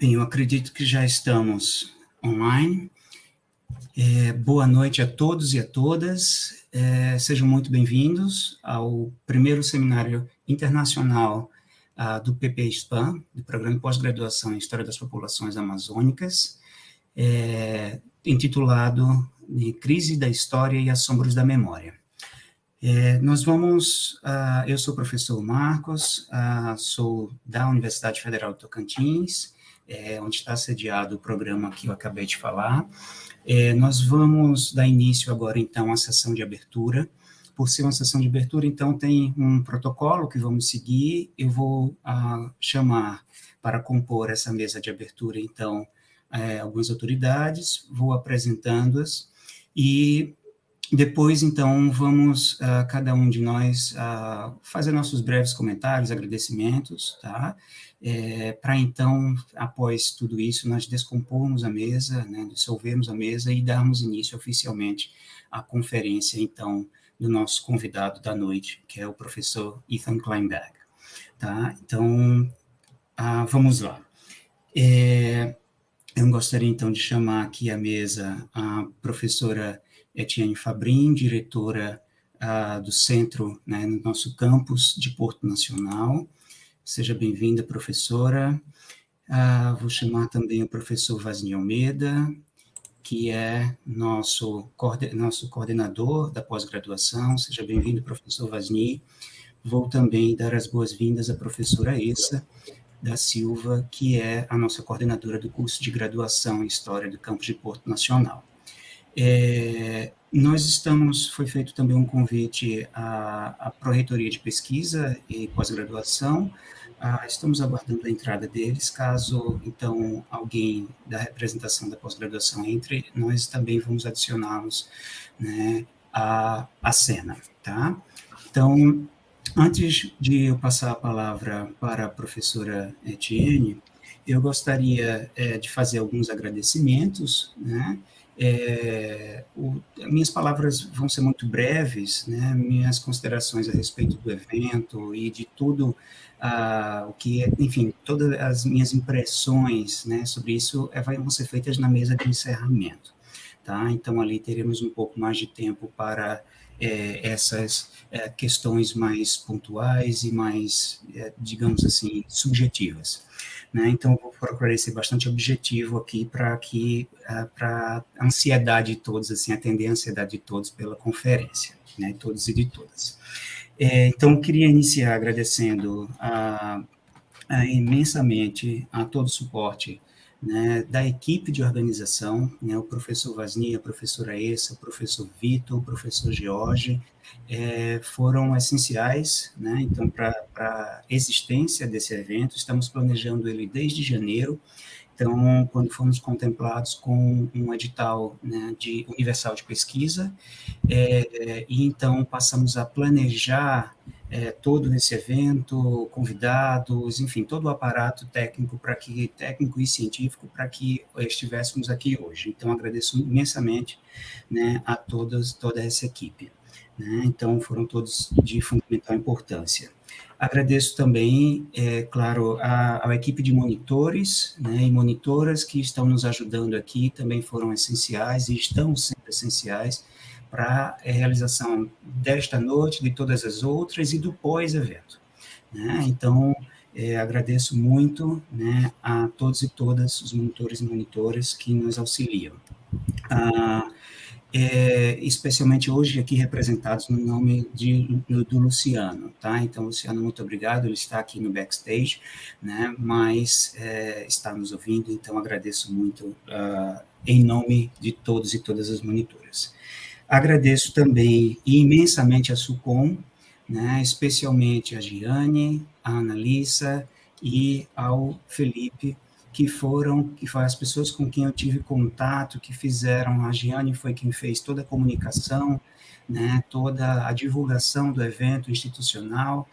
Bem, eu acredito que já estamos online. Boa noite a todos e a todas. Sejam muito bem-vindos ao primeiro seminário internacional do PP-SPAM, do Programa de Pós-Graduação em História das Populações Amazônicas, intitulado de Crise da História e Assombros da Memória. Eu sou o professor Marcos, sou da Universidade Federal do Tocantins, onde está sediado o programa que eu acabei de falar. Nós vamos dar início agora, então, à sessão de abertura. Por ser uma sessão de abertura, então, tem um protocolo que vamos seguir. Eu vou chamar para compor essa mesa de abertura, então, algumas autoridades, vou apresentando-as e depois, então, vamos, cada um de nós, fazer nossos breves comentários, agradecimentos, tá? Para, então, após tudo isso, nós descompormos a mesa, né, dissolvermos a mesa e darmos início oficialmente à conferência, então, do nosso convidado da noite, que é o professor Ethan Kleinberg, tá? Então, vamos lá. Eu gostaria, então, de chamar aqui à mesa a professora Etienne Fabrin, diretora do centro, né, no nosso campus de Porto Nacional. Seja bem-vinda, professora. Vou chamar também o professor Vasni Almeida, que é nosso coordenador da pós-graduação. Seja bem-vindo, professor Vasni. Vou também dar as boas-vindas à professora Essa da Silva, que é a nossa coordenadora do curso de graduação em História do Campus de Porto Nacional. Foi feito também um convite à Pró-Reitoria de Pesquisa e Pós-Graduação. Estamos aguardando a entrada deles. Caso, então, alguém da representação da pós-graduação entre, nós também vamos adicioná-los, né, à cena, tá? Então, antes de eu passar a palavra para a professora Etienne, eu gostaria de fazer alguns agradecimentos, né? Minhas palavras vão ser muito breves, né? Minhas considerações a respeito do evento e de tudo enfim, todas as minhas impressões, né, sobre isso vão ser feitas na mesa de encerramento, tá? Então, ali teremos um pouco mais de tempo para essas questões mais pontuais e mais, digamos assim, subjetivas, né? Então, eu vou procurar ser bastante objetivo aqui para a ansiedade de todos, assim, atender a ansiedade de todos pela conferência, né? Todos e de todas. Então, eu queria iniciar agradecendo imensamente a todo o suporte, né, da equipe de organização, né, o professor Vasni, a professora Essa, o professor Vitor, o professor George, foram essenciais, né, então, para a existência desse evento. Estamos planejando ele desde janeiro. Então, quando fomos contemplados com um edital, né, universal de pesquisa, e então passamos a planejar todo esse evento, convidados, enfim, todo o aparato técnico e científico para que estivéssemos aqui hoje. Então, agradeço imensamente, né, a toda essa equipe, né? Então, foram todos de fundamental importância. Agradeço também, claro, à equipe de monitores, né, e monitoras que estão nos ajudando aqui, também foram essenciais e estão sendo essenciais para a realização desta noite, de todas as outras e do pós-evento, né? Então, agradeço muito, né, a todos e todas os monitores e monitoras que nos auxiliam. Especialmente hoje aqui representados no nome do Luciano, tá? Então, Luciano, muito obrigado, ele está aqui no backstage, né, mas está nos ouvindo, então agradeço muito em nome de todos e todas as monitoras. Agradeço também imensamente a SUCOM, né, especialmente a Giane, a Analissa e ao Felipe, que foram as pessoas com quem eu tive contato, que fizeram. A Giane foi quem fez toda a comunicação, né, toda a divulgação do evento institucional.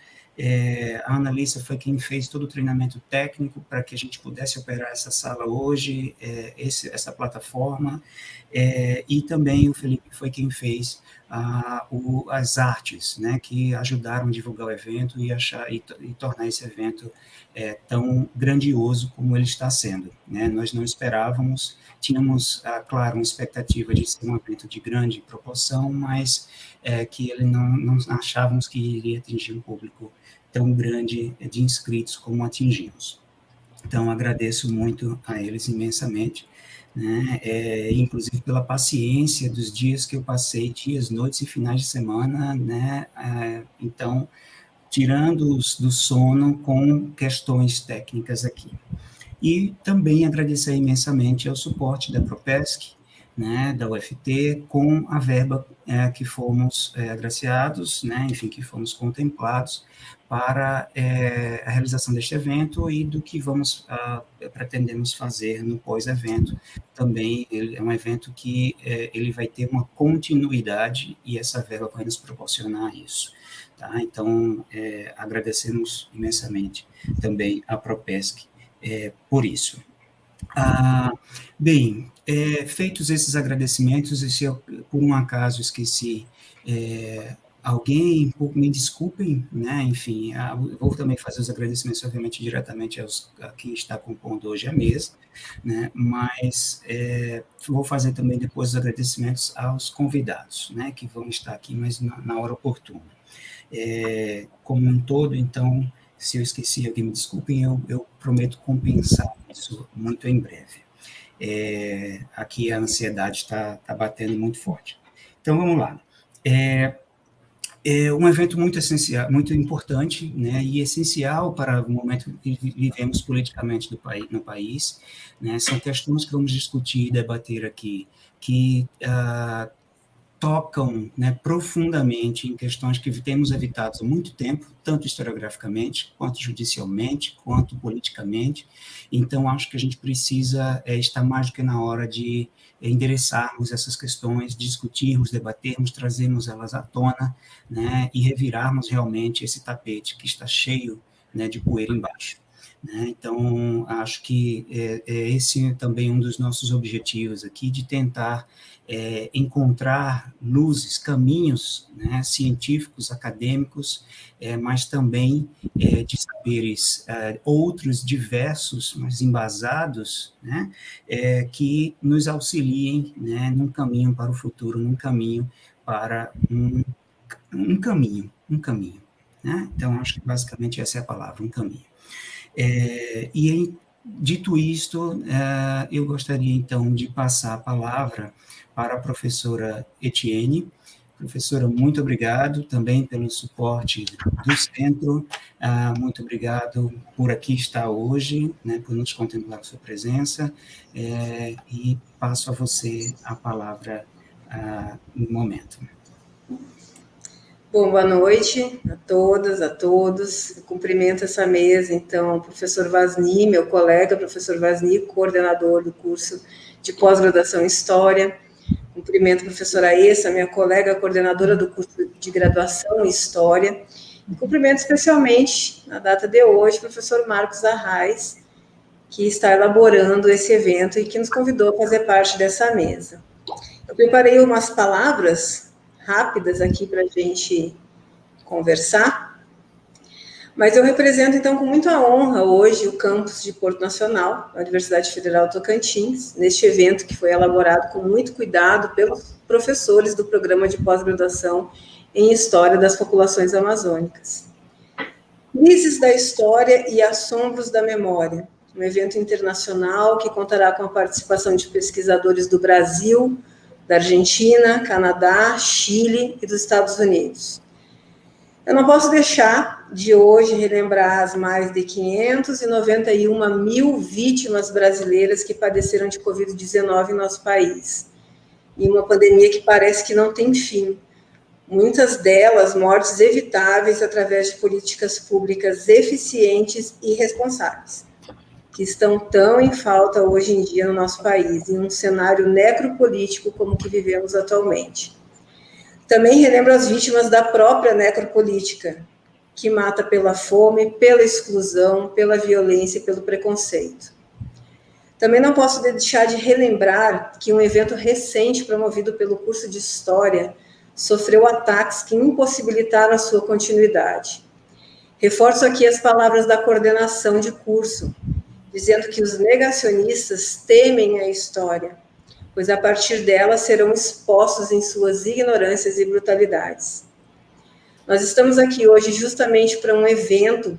A Analissa foi quem fez todo o treinamento técnico para que a gente pudesse operar essa sala hoje, essa plataforma, e também o Felipe foi quem fez as artes, né, que ajudaram a divulgar o evento e tornar esse evento tão grandioso como ele está sendo, né? Nós não esperávamos, tínhamos, claro, uma expectativa de ser um evento de grande proporção, mas que ele não achávamos que iria atingir um público tão grande de inscritos como atingimos. Então, agradeço muito a eles imensamente, né? Inclusive pela paciência dos dias que eu passei, dias, noites e finais de semana, né? Então, tirando-os do sono com questões técnicas aqui. E também agradecer imensamente ao suporte da Propesc, né, da UFT, com a verba que fomos agraciados, né, enfim, que fomos contemplados para a realização deste evento e do que pretendemos fazer no pós-evento. Também ele é um evento que ele vai ter uma continuidade e essa verba vai nos proporcionar isso. Tá? Então, agradecemos imensamente também à Propesc por isso. Bem, feitos esses agradecimentos, e se eu, por um acaso, esqueci alguém, me desculpem, né, enfim, vou também fazer os agradecimentos, obviamente, diretamente a quem está compondo hoje a mesa, né, mas vou fazer também depois os agradecimentos aos convidados, né, que vão estar aqui, mas na hora oportuna. Como um todo, então, se eu esqueci alguém, me desculpem, eu prometo compensar isso muito em breve. Aqui a ansiedade está batendo muito forte. Então, vamos lá. É um evento muito essencial, muito importante, né, e essencial para o momento que vivemos politicamente no país, né, são questões que vamos discutir e debater aqui, que tocam, né, profundamente em questões que temos evitado há muito tempo, tanto historiograficamente, quanto judicialmente, quanto politicamente. Então, acho que a gente precisa estar mais do que na hora de endereçarmos essas questões, discutirmos, debatermos, trazermos elas à tona, né, e revirarmos realmente esse tapete que está cheio, né, de poeira embaixo. Então, acho que esse também um dos nossos objetivos aqui, de tentar encontrar luzes, caminhos, né, científicos, acadêmicos, mas também de saberes outros, diversos, mas embasados, né, que nos auxiliem, né, num caminho para o futuro, num caminho para um caminho, né? Então, acho que basicamente essa é a palavra, um caminho. Dito isto, eu gostaria, então, de passar a palavra para a professora Etienne. Professora, muito obrigado também pelo suporte do centro, muito obrigado por aqui estar hoje, né, por nos contemplar com sua presença, e passo a você a palavra no momento. Bom, boa noite a todas, a todos. Eu cumprimento essa mesa, então, o professor Vasni, meu colega, professor Vasni, coordenador do curso de pós-graduação em História. Cumprimento a professora Essa, minha colega, coordenadora do curso de graduação em História. E cumprimento especialmente, na data de hoje, o professor Marcos Arraes, que está elaborando esse evento e que nos convidou a fazer parte dessa mesa. Eu preparei umas palavras rápidas aqui para a gente conversar, mas eu represento, então, com muita honra hoje o campus de Porto Nacional, da Universidade Federal Tocantins, neste evento que foi elaborado com muito cuidado pelos professores do programa de pós-graduação em História das Populações Amazônicas. Crise da História e Assombros da Memória, um evento internacional que contará com a participação de pesquisadores do Brasil, da Argentina, Canadá, Chile e dos Estados Unidos. Eu não posso deixar de hoje relembrar as mais de 591 mil vítimas brasileiras que padeceram de Covid-19 em nosso país. E uma pandemia que parece que não tem fim. Muitas delas mortes evitáveis através de políticas públicas eficientes e responsáveis, que estão tão em falta hoje em dia no nosso país, em um cenário necropolítico como o que vivemos atualmente. Também relembro as vítimas da própria necropolítica, que mata pela fome, pela exclusão, pela violência e pelo preconceito. Também não posso deixar de relembrar que um evento recente promovido pelo curso de História sofreu ataques que impossibilitaram a sua continuidade. Reforço aqui as palavras da coordenação de curso, dizendo que os negacionistas temem a história, pois a partir dela serão expostos em suas ignorâncias e brutalidades. Nós estamos aqui hoje justamente para um evento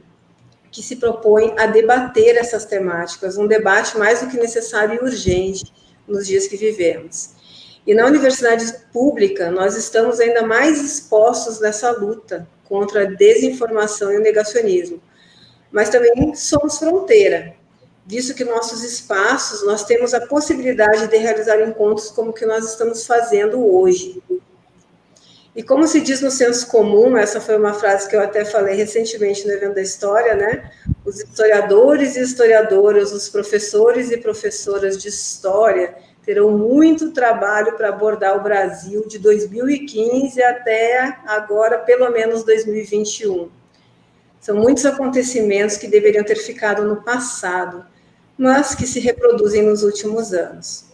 que se propõe a debater essas temáticas, um debate mais do que necessário e urgente nos dias que vivemos. E na universidade pública, nós estamos ainda mais expostos nessa luta contra a desinformação e o negacionismo. Mas também somos fronteira, visto que nossos espaços, nós temos a possibilidade de realizar encontros como o que nós estamos fazendo hoje. E como se diz no senso comum, essa foi uma frase que eu até falei recentemente no evento da história, né? Os historiadores e historiadoras, os professores e professoras de história terão muito trabalho para abordar o Brasil de 2015 até agora, pelo menos 2021. São muitos acontecimentos que deveriam ter ficado no passado, mas que se reproduzem nos últimos anos.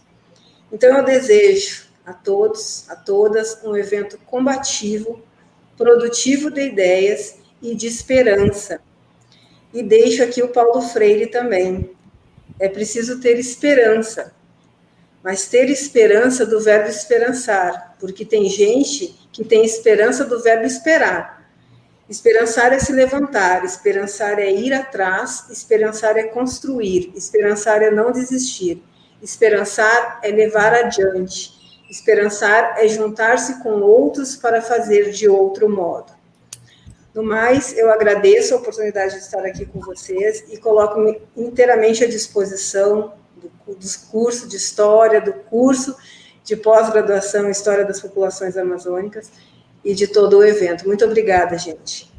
Então, eu desejo a todos, a todas, um evento combativo, produtivo de ideias e de esperança. E deixo aqui o Paulo Freire também. É preciso ter esperança, mas ter esperança do verbo esperançar, porque tem gente que tem esperança do verbo esperar. Esperançar é se levantar, esperançar é ir atrás, esperançar é construir, esperançar é não desistir, esperançar é levar adiante, esperançar é juntar-se com outros para fazer de outro modo. No mais, eu agradeço a oportunidade de estar aqui com vocês e coloco-me inteiramente à disposição dos cursos de História, do curso de pós-graduação em História das Populações Amazônicas e de todo o evento. Muito obrigada, gente.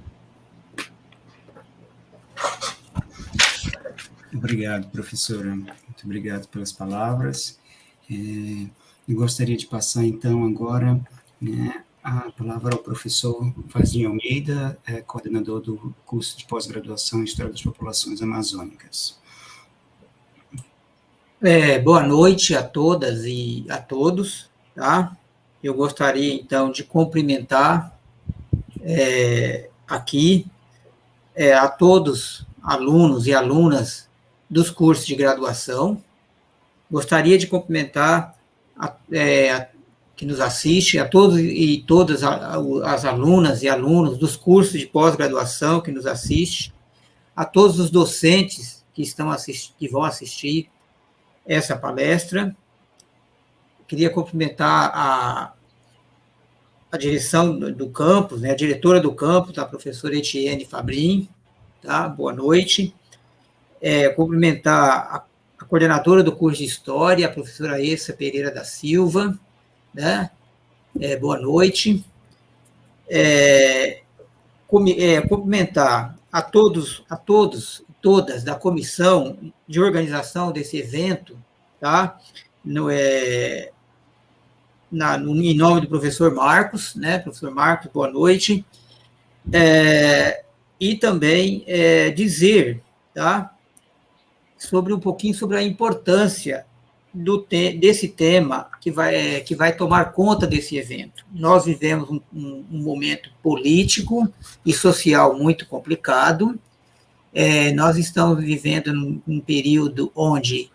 Obrigado, professora. Muito obrigado pelas palavras. Eu gostaria de passar, então, agora, né, a palavra ao professor Vazninho Almeida, coordenador do curso de pós-graduação em História das Populações Amazônicas. Boa noite a todas e a todos, tá? Eu gostaria, então, de cumprimentar aqui a todos, alunos e alunas dos cursos de graduação. Gostaria de cumprimentar que nos assiste, a todos e todas as alunas e alunos dos cursos de pós-graduação que nos assiste, a todos os docentes que vão assistir essa palestra. Queria cumprimentar a direção do campus, né, a diretora do campus, a professora Etienne Fabrin, tá? Boa noite. Cumprimentar a coordenadora do curso de História, a professora Essa Pereira da Silva, né? Boa noite. Cumprimentar a todos e todas da comissão de organização desse evento, tá? Em nome do professor Marcos, né? Professor Marcos, boa noite. E também dizer, tá? Um pouquinho sobre a importância desse tema que vai tomar conta desse evento. Nós vivemos um momento político e social muito complicado. Nós estamos vivendo um período onde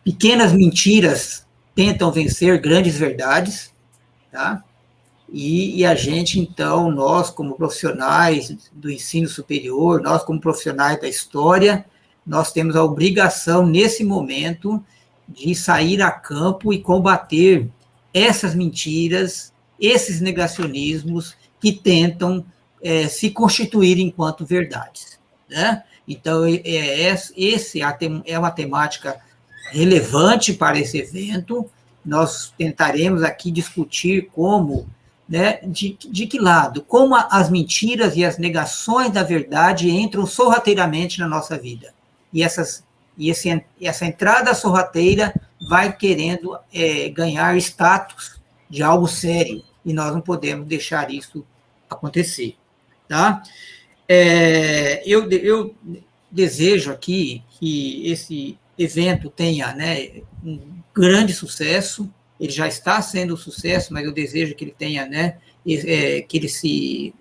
pequenas mentiras tentam vencer grandes verdades, tá? E a gente, então, nós como profissionais do ensino superior, nós como profissionais da história, nós temos a obrigação, nesse momento, de sair a campo e combater essas mentiras, esses negacionismos que tentam se constituir enquanto verdades, né? Então, é uma temática relevante para esse evento. Nós tentaremos aqui discutir como, né, de que lado, como as mentiras e as negações da verdade entram sorrateiramente na nossa vida. E essa entrada sorrateira vai querendo ganhar status de algo sério, e nós não podemos deixar isso acontecer, tá? Eu desejo aqui que esse evento tenha, né, um grande sucesso. ele já está sendo um sucesso, mas eu desejo que ele tenha, né, esse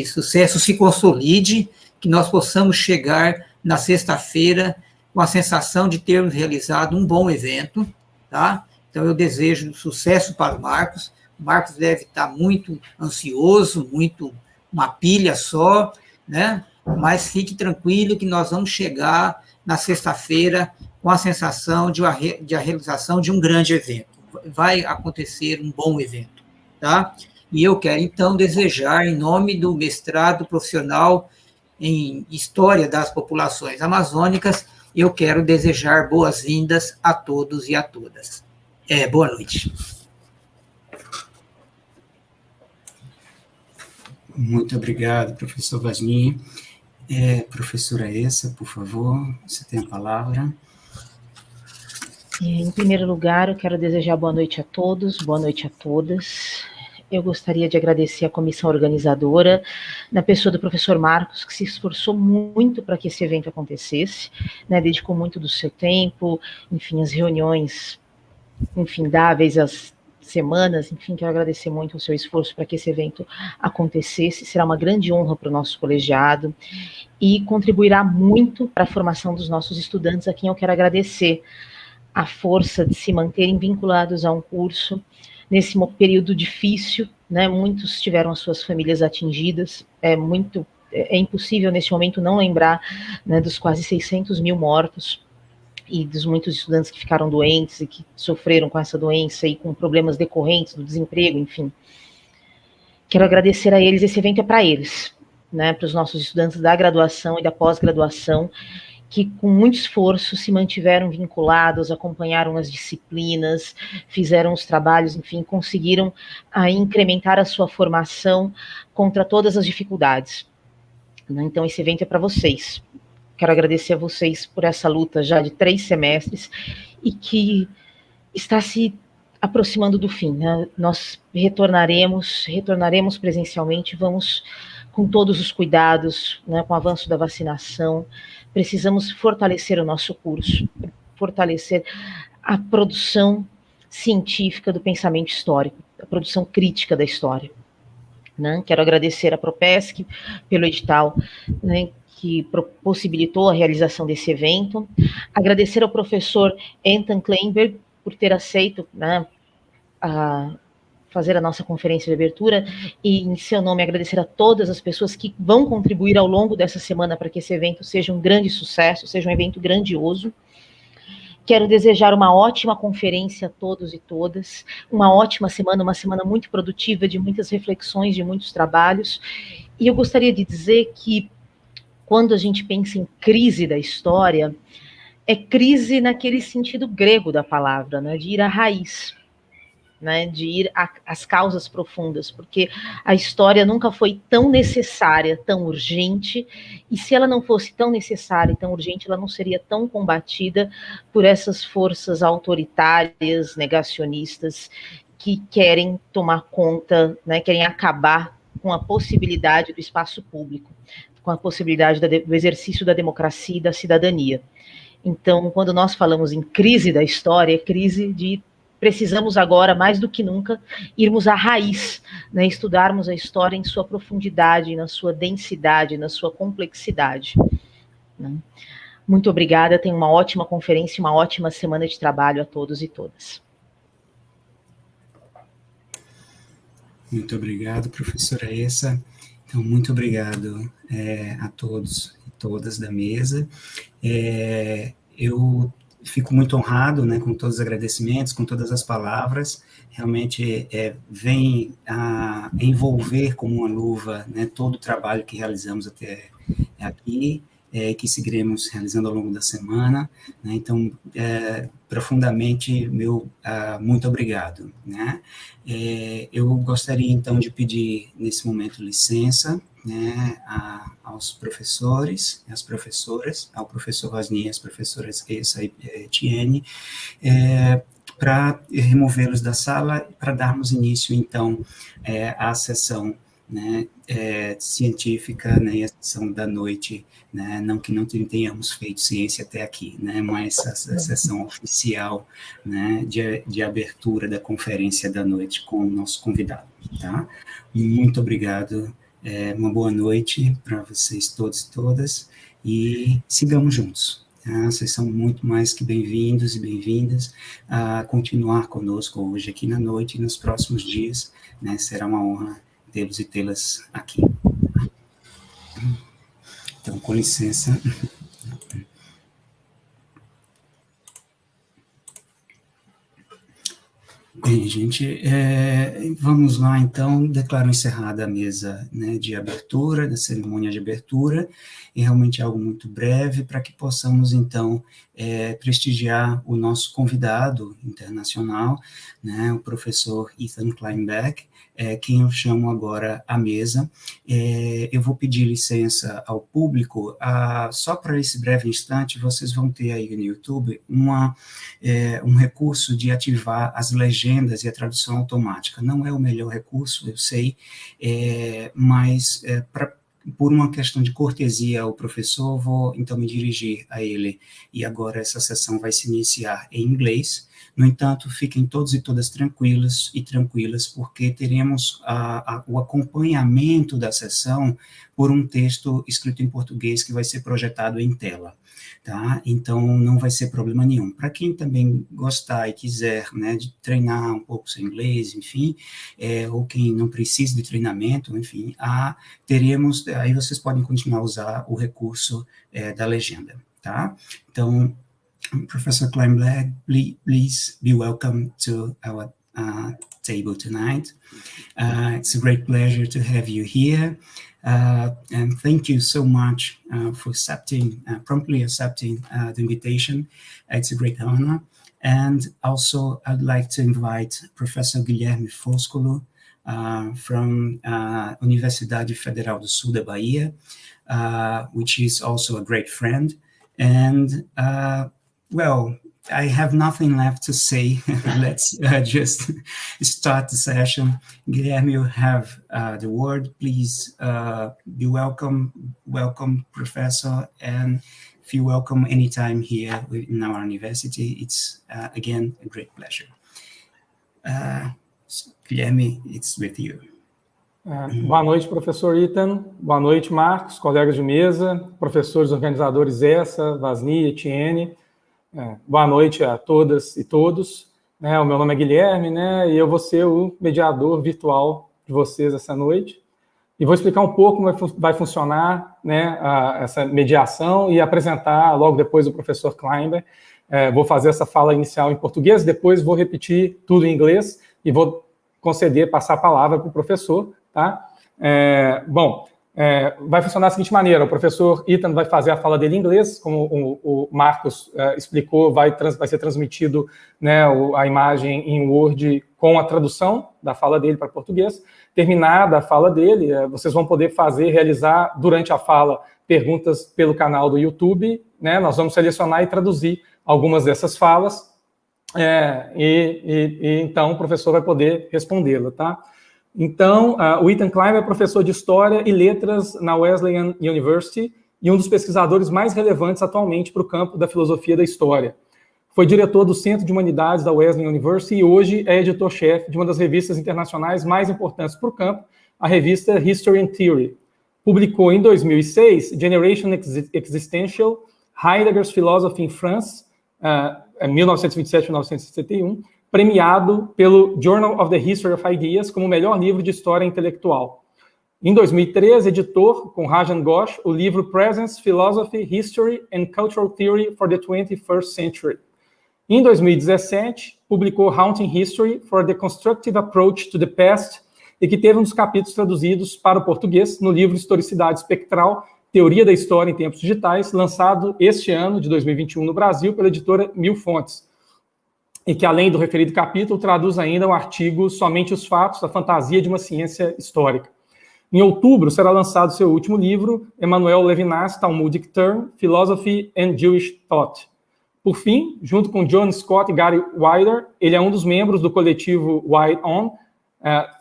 sucesso se consolide, que nós possamos chegar na sexta-feira com a sensação de termos realizado um bom evento, tá? Então, eu desejo sucesso para o Marcos. O Marcos deve estar muito ansioso, muito uma pilha só, né? Mas fique tranquilo que nós vamos chegar na sexta-feira com a sensação de a realização de um grande evento. Vai acontecer um bom evento, tá? E eu quero, então, desejar, em nome do mestrado profissional em História das Populações Amazônicas, eu quero desejar boas-vindas a todos e a todas. Boa noite. Muito obrigado, professor Vasni. Professora Essa, por favor, você tem a palavra. Em primeiro lugar, eu quero desejar boa noite a todos, boa noite a todas. Eu gostaria de agradecer a comissão organizadora, na pessoa do professor Marcos, que se esforçou muito para que esse evento acontecesse, né, dedicou muito do seu tempo, enfim, as reuniões infindáveis, as semanas, enfim, quero agradecer muito o seu esforço para que esse evento acontecesse. Será uma grande honra para o nosso colegiado e contribuirá muito para a formação dos nossos estudantes, a quem eu quero agradecer a força de se manterem vinculados a um curso nesse período difícil, né? Muitos tiveram as suas famílias atingidas, é impossível nesse momento não lembrar, né, dos quase 600 mil mortos e dos muitos estudantes que ficaram doentes e que sofreram com essa doença e com problemas decorrentes do desemprego, enfim. Quero agradecer a eles, esse evento é para eles, né, para os nossos estudantes da graduação e da pós-graduação, que com muito esforço se mantiveram vinculados, acompanharam as disciplinas, fizeram os trabalhos, enfim, conseguiram incrementar a sua formação contra todas as dificuldades. Então, esse evento é para vocês. Quero agradecer a vocês por essa luta já de 3 semestres e que está se aproximando do fim, né? Nós retornaremos presencialmente, vamos com todos os cuidados, né, com o avanço da vacinação. Precisamos fortalecer o nosso curso, fortalecer a produção científica do pensamento histórico, a produção crítica da história, né? Quero agradecer a Propesc pelo edital, né, que possibilitou a realização desse evento, agradecer ao professor Ethan Kleinberg por ter aceito, né, fazer a nossa conferência de abertura, e em seu nome agradecer a todas as pessoas que vão contribuir ao longo dessa semana para que esse evento seja um grande sucesso, seja um evento grandioso. Quero desejar uma ótima conferência a todos e todas, uma ótima semana, uma semana muito produtiva, de muitas reflexões, de muitos trabalhos, e eu gostaria de dizer que quando a gente pensa em crise da história, é crise naquele sentido grego da palavra, né, de ir à raiz, né, de ir às causas profundas, porque a história nunca foi tão necessária, tão urgente, e se ela não fosse tão necessária e tão urgente, ela não seria tão combatida por essas forças autoritárias, negacionistas, que querem tomar conta, né, querem acabar com a possibilidade do espaço público, com a possibilidade do exercício da democracia e da cidadania. Então, quando nós falamos em crise da história, é crise de precisamos agora, mais do que nunca, irmos à raiz, né, estudarmos a história em sua profundidade, na sua densidade, na sua complexidade. Né? Muito obrigada, tenha uma ótima conferência, uma ótima semana de trabalho a todos e todas. Muito obrigado, professora Essa. Então, muito obrigado a todos e todas da mesa. Eu fico muito honrado, né, com todos os agradecimentos, com todas as palavras, realmente vem a envolver como uma luva, né, todo o trabalho que realizamos até aqui, que seguiremos realizando ao longo da semana, né, então, profundamente, muito obrigado, né. Eu gostaria, então, de pedir, nesse momento, licença, né, aos professores, às professoras, ao professor Vasni, às professoras Essa e Etienne, para removê-los da sala, para darmos início, então, à sessão né, científica, né, e a sessão da noite, né, não que não tenhamos feito ciência até aqui, né, mas essa sessão oficial, né, de abertura da conferência da noite com o nosso convidado, tá? Muito obrigado, uma boa noite para vocês todos e todas, e sigamos juntos. Tá? Vocês são muito mais que bem-vindos e bem-vindas a continuar conosco hoje aqui na noite e nos próximos dias, né, será uma honra tê-los e tê-las aqui. Então, com licença. Bem, gente, vamos lá, então, declaro encerrada a mesa, né, de abertura, da cerimônia de abertura, e realmente algo muito breve, para que possamos, então, prestigiar o nosso convidado internacional, né, o professor Ethan Kleinbeck, quem eu chamo agora à mesa. Eu vou pedir licença ao público, só para esse breve instante, vocês vão ter aí no YouTube um recurso de ativar as legendas e a tradução automática. Não é o melhor recurso, eu sei, mas por uma questão de cortesia ao professor, vou então me dirigir a ele, e agora essa sessão vai se iniciar em inglês. No entanto, fiquem todos e todas tranquilos e tranquilas, porque teremos o acompanhamento da sessão por um texto escrito em português que vai ser projetado em tela. Tá? Então, não vai ser problema nenhum. Para quem também gostar e quiser, né, de treinar um pouco seu inglês, enfim, ou quem não precisa de treinamento, enfim, teremos, aí vocês podem continuar a usar o recurso da legenda, tá? Então, Professor Kleinbeck, please be welcome to our table tonight. It's a great pleasure to have you here. And thank you so much for promptly accepting the invitation. It's a great honor. And also, I'd like to invite Professor Guilherme Foscolo from Universidade Federal do Sul da Bahia, which is also a great friend. And, well, I have nothing left to say. Let's just start the session. Guilherme, you have the word. Please be welcome. Welcome, Professor, and feel welcome anytime here in our university. It's, again, a great pleasure. Guilherme, it's with you. Boa noite, professor Ethan. Boa noite, Marcos, colegas de mesa, professores organizadores Essa, Vasni, Etienne. Boa noite a todas e todos. O meu nome é Guilherme, e eu vou ser o mediador virtual de vocês essa noite. E vou explicar um pouco como vai funcionar, essa mediação e apresentar logo depois o professor Kleinbeck. Vou fazer essa fala inicial em português, depois vou repetir tudo em inglês e vou passar a palavra para o professor. Tá? Vai funcionar da seguinte maneira: o professor Ethan vai fazer a fala dele em inglês, como o Marcos explicou, vai ser transmitido, a imagem em Word com a tradução da fala dele para português. Terminada a fala dele, vocês vão poder realizar durante a fala perguntas pelo canal do YouTube. Nós vamos selecionar e traduzir algumas dessas falas, então o professor vai poder respondê-la, tá? Então, o Ethan Kleinbeck é professor de História e Letras na Wesleyan University e um dos pesquisadores mais relevantes atualmente para o campo da filosofia da história. Foi diretor do Centro de Humanidades da Wesleyan University e hoje é editor-chefe de uma das revistas internacionais mais importantes para o campo, a revista History and Theory. Publicou em 2006 Generation Existential, Heidegger's Philosophy in France, 1927-1961, premiado pelo Journal of the History of Ideas como o melhor livro de história intelectual. Em 2013, editor, com Rajan Ghosh, o livro Presence, Philosophy, History and Cultural Theory for the 21st Century. Em 2017, publicou Haunting History for the Constructive Approach to the Past, e que teve um dos capítulos traduzidos para o português no livro Historicidade Espectral, Teoria da História em Tempos Digitais, lançado este ano, de 2021, no Brasil, pela editora Mil Fontes. E que, além do referido capítulo, traduz ainda o artigo Somente os Fatos, a Fantasia de uma Ciência Histórica. Em outubro, será lançado seu último livro, Emmanuel Levinas' Talmudic Turn, Philosophy and Jewish Thought. Por fim, junto com John Scott e Gary Wilder, ele é um dos membros do coletivo Wide On,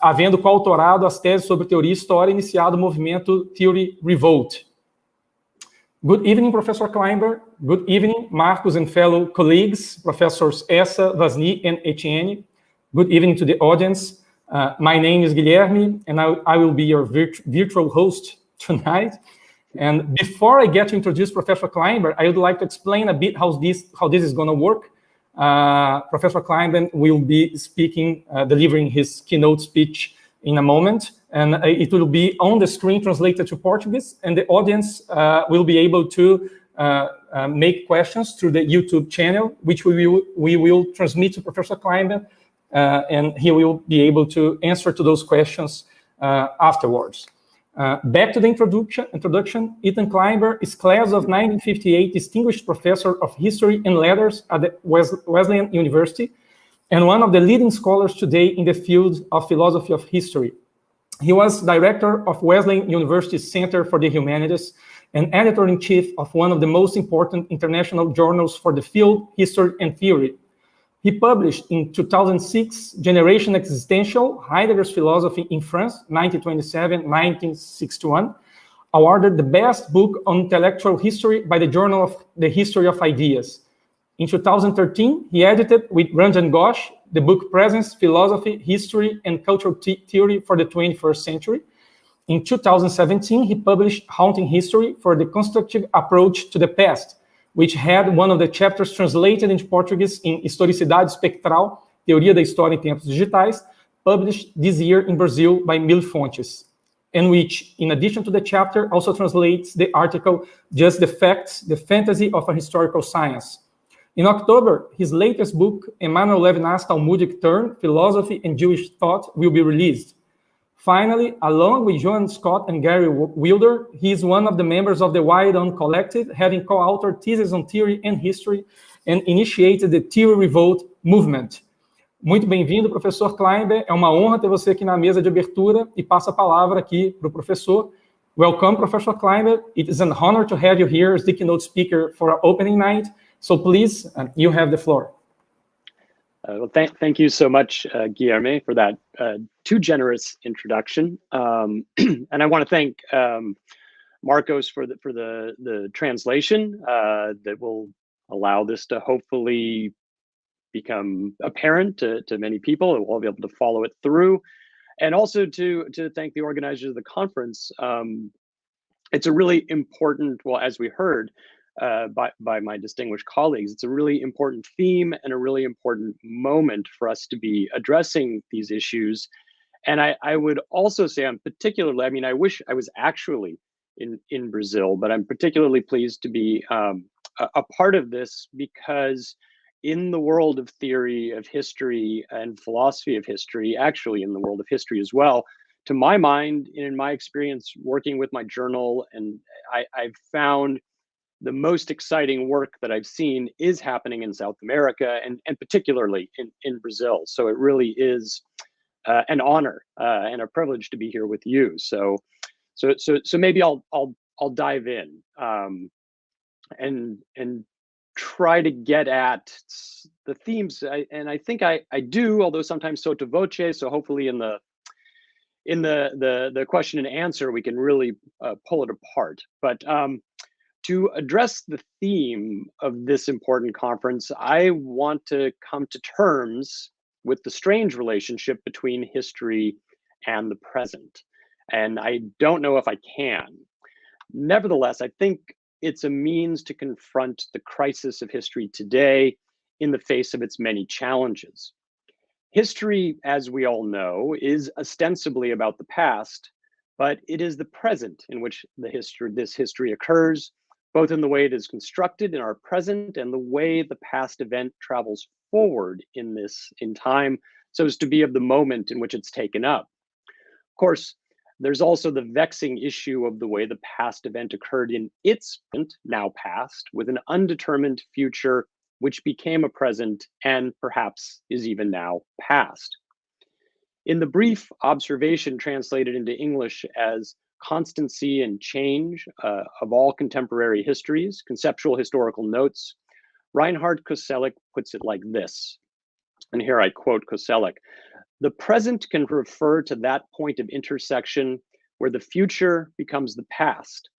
havendo coautorado as teses sobre teoria e história, iniciado o movimento Theory Revolt. Good evening, Professor Kleinberg. Good evening, Marcos and fellow colleagues, Professors Essa, Vasny, and Etienne. Good evening to the audience. My name is Guilherme, and I will be your virtual host tonight. And before I get to introduce Professor Kleinberg, I would like to explain a bit how this is going to work. Professor Kleinberg will be speaking, delivering his keynote speech in a moment, and it will be on the screen translated to Portuguese, and the audience will be able to make questions through the YouTube channel, which we will transmit to Professor Kleinberg, and he will be able to answer to those questions afterwards. Back to the introduction, Ethan Kleinberg is class of 1958 Distinguished Professor of History and Letters at the Wesleyan University, and one of the leading scholars today in the field of philosophy of history. He was director of Wesleyan University's Center for the Humanities and editor-in-chief of one of the most important international journals for the field, History and Theory. He published in 2006, Generation Existential, Heidegger's Philosophy in France, 1927-1961, awarded the best book on intellectual history by the Journal of the History of Ideas. In 2013, he edited with Ranjan Ghosh the book Presence, Philosophy, History, and Cultural Theory for the 21st Century. In 2017, he published Haunting History for the Constructive Approach to the Past, which had one of the chapters translated into Portuguese in Historicidade Espectral, Teoria da História em Tempos Digitais, published this year in Brazil by Mil Fontes, and which, in addition to the chapter, also translates the article Just the Facts, the Fantasy of a Historical Science. In October, his latest book, Emanuel Levinas's Talmudic Turn, Philosophy and Jewish Thought, will be released. Finally, along with Joan Scott and Gary Wilder, he is one of the members of the Wide On Collective, having co-authored theses on theory and history and initiated the Theory Revolt movement. Muito bem-vindo, professor Kleinberg. É uma honra ter você aqui na mesa de abertura e passo a palavra aqui para o professor. Welcome, Professor Kleinberg. It is an honor to have you here as the keynote speaker for our opening night. So please, you have the floor. Well, thank you so much, Guilherme, for that too generous introduction. And I want to thank Marcos for the translation that will allow this to hopefully become apparent to many people, and we'll be able to follow it through. And also to thank the organizers of the conference. It's a really important, well, as we heard, by my distinguished colleagues, it's a really important theme and a really important moment for us to be addressing these issues. And I would also say I wish I was actually in Brazil, but I'm particularly pleased to be a part of this because in the world of theory of history and philosophy of history, actually in the world of history as well, to my mind, in my experience working with my journal, and I've found the most exciting work that I've seen is happening in South America and particularly in Brazil. So it really is an honor and a privilege to be here with you. So maybe I'll dive in and try to get at the themes. And I think I do, although sometimes sotto voce. So hopefully in the question and answer, we can really pull it apart. But to address the theme of this important conference, I want to come to terms with the strange relationship between history and the present. And I don't know if I can. Nevertheless, I think it's a means to confront the crisis of history today in the face of its many challenges. History, as we all know, is ostensibly about the past, but it is the present in which this history occurs, both in the way it is constructed in our present and the way the past event travels forward in time, so as to be of the moment in which it's taken up. Of course, there's also the vexing issue of the way the past event occurred in its now past, with an undetermined future which became a present and perhaps is even now past. In the brief observation translated into English as Constancy and Change of All Contemporary Histories, Conceptual Historical Notes, Reinhard Koselleck puts it like this, and here I quote Koselleck: The present can refer to that point of intersection where the future becomes the past,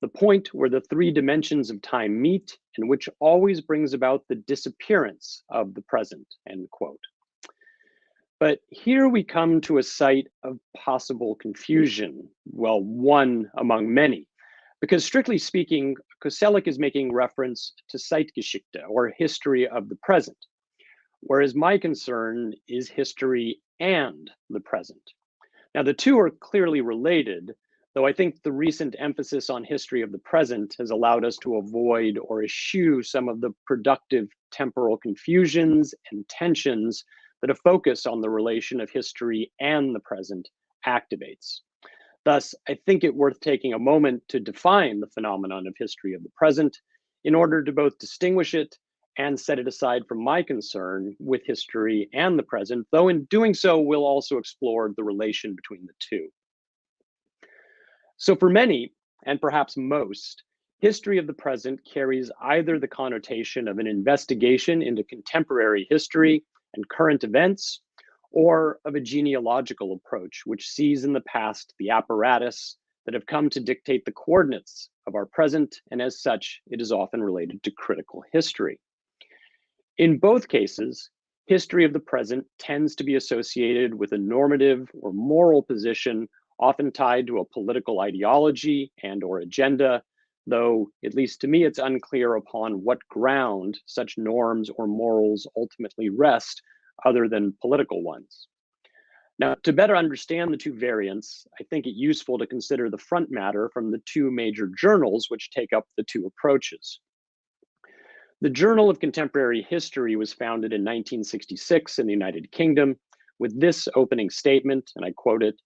the point where the three dimensions of time meet and which always brings about the disappearance of the present, end quote. But here we come to a site of possible confusion, well, one among many, because strictly speaking, Koselleck is making reference to Zeitgeschichte, or history of the present, whereas my concern is history and the present. Now, the two are clearly related, though I think the recent emphasis on history of the present has allowed us to avoid or eschew some of the productive temporal confusions and tensions that a focus on the relation of history and the present activates. Thus, I think it worth taking a moment to define the phenomenon of history of the present in order to both distinguish it and set it aside from my concern with history and the present, though in doing so, we'll also explore the relation between the two. So for many, and perhaps most, history of the present carries either the connotation of an investigation into contemporary history and current events, or of a genealogical approach, which sees in the past the apparatus that have come to dictate the coordinates of our present, and as such, it is often related to critical history. In both cases, history of the present tends to be associated with a normative or moral position, often tied to a political ideology and/or agenda, though, at least to me, it's unclear upon what ground such norms or morals ultimately rest, other than political ones. Now, to better understand the two variants, I think it useful to consider the front matter from the two major journals which take up the two approaches. The Journal of Contemporary History was founded in 1966 in the United Kingdom with this opening statement, and I quote it,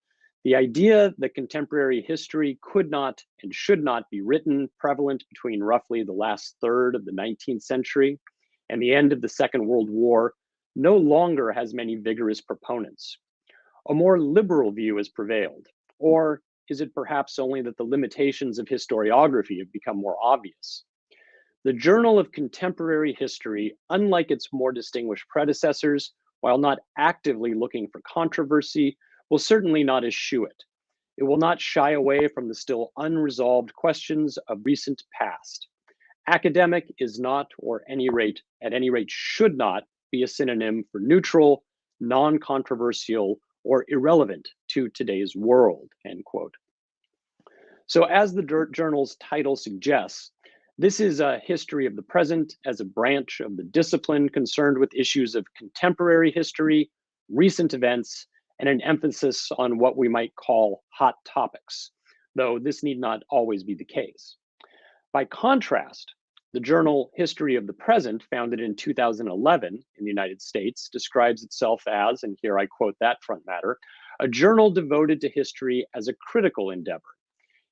"The idea that contemporary history could not and should not be written, prevalent between roughly the last third of the 19th century and the end of the Second World War, no longer has many vigorous proponents. A more liberal view has prevailed, or is it perhaps only that the limitations of historiography have become more obvious? The Journal of Contemporary History, unlike its more distinguished predecessors, while not actively looking for controversy, will certainly not eschew it. It will not shy away from the still unresolved questions of recent past. Academic is not, or at any rate should not, be a synonym for neutral, non-controversial, or irrelevant to today's world," end quote. So as the journal's title suggests, this is a history of the present as a branch of the discipline concerned with issues of contemporary history, recent events, and an emphasis on what we might call hot topics, though this need not always be the case. By contrast, the journal History of the Present, founded in 2011 in the United States, describes itself as, and here I quote that front matter, "a journal devoted to history as a critical endeavor.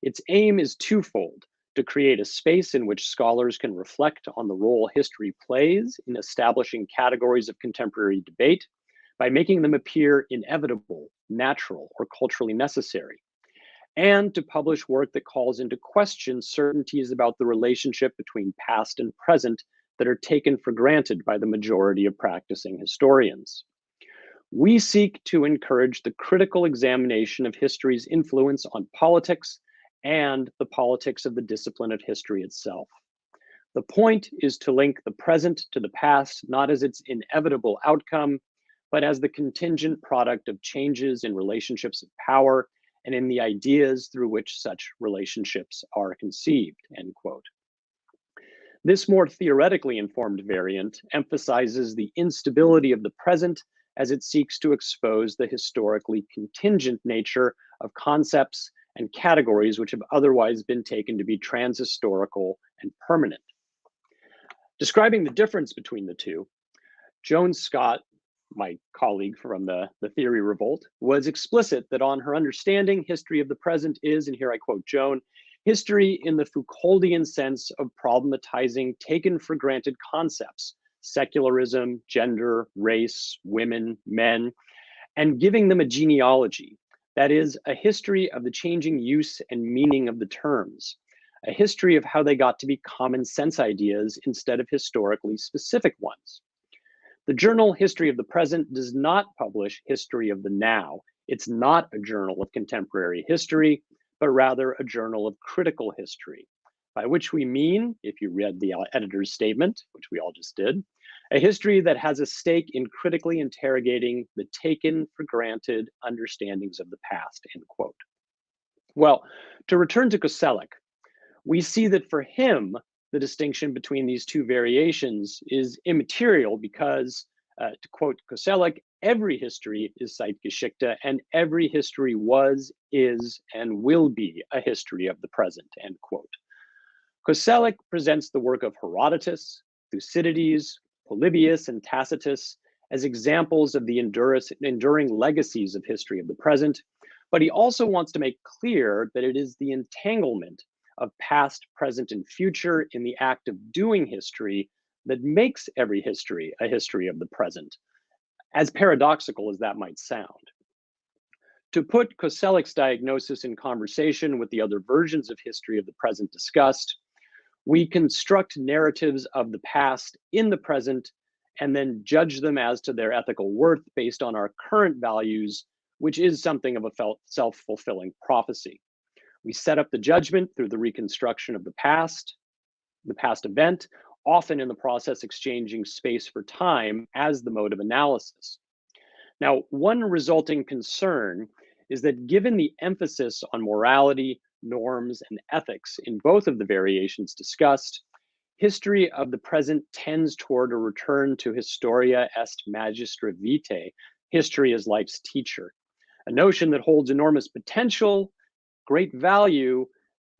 Its aim is twofold: to create a space in which scholars can reflect on the role history plays in establishing categories of contemporary debate by making them appear inevitable, natural, or culturally necessary, and to publish work that calls into question certainties about the relationship between past and present that are taken for granted by the majority of practicing historians. We seek to encourage the critical examination of history's influence on politics and the politics of the discipline of history itself. The point is to link the present to the past, not as its inevitable outcome, but as the contingent product of changes in relationships of power and in the ideas through which such relationships are conceived," end quote. This more theoretically informed variant emphasizes the instability of the present as it seeks to expose the historically contingent nature of concepts and categories which have otherwise been taken to be transhistorical and permanent. Describing the difference between the two, Joan Scott, my colleague from the Theory Revolt, was explicit that on her understanding, history of the present is, and here I quote Joan, "history in the Foucauldian sense of problematizing taken for granted concepts, secularism, gender, race, women, men, and giving them a genealogy, that is, a history of the changing use and meaning of the terms, a history of how they got to be common sense ideas instead of historically specific ones. The journal History of the Present does not publish History of the Now. It's not a journal of contemporary history, but rather a journal of critical history, by which we mean, if you read the editor's statement, which we all just did, a history that has a stake in critically interrogating the taken for granted understandings of the past, end quote. Well, to return to Koselleck, we see that for him, the distinction between these two variations is immaterial because, to quote Koselleck, every history is Zeitgeschichte and every history was, is, and will be a history of the present, end quote. Koselleck presents the work of Herodotus, Thucydides, Polybius, and Tacitus as examples of the enduring legacies of history of the present, but he also wants to make clear that it is the entanglement of past, present, and future in the act of doing history that makes every history a history of the present, as paradoxical as that might sound. To put Koselleck's diagnosis in conversation with the other versions of history of the present discussed, we construct narratives of the past in the present and then judge them as to their ethical worth based on our current values, which is something of a self-fulfilling prophecy. We set up the judgment through the reconstruction of the past event, often in the process exchanging space for time as the mode of analysis. Now, one resulting concern is that given the emphasis on morality, norms, and ethics in both of the variations discussed, history of the present tends toward a return to historia est magistra vitae, history as life's teacher, a notion that holds enormous potential, great value,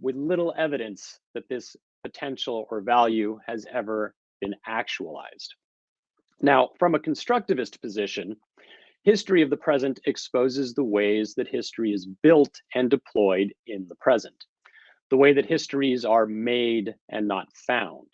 with little evidence that this potential or value has ever been actualized. Now, from a constructivist position, history of the present exposes the ways that history is built and deployed in the present, the way that histories are made and not found.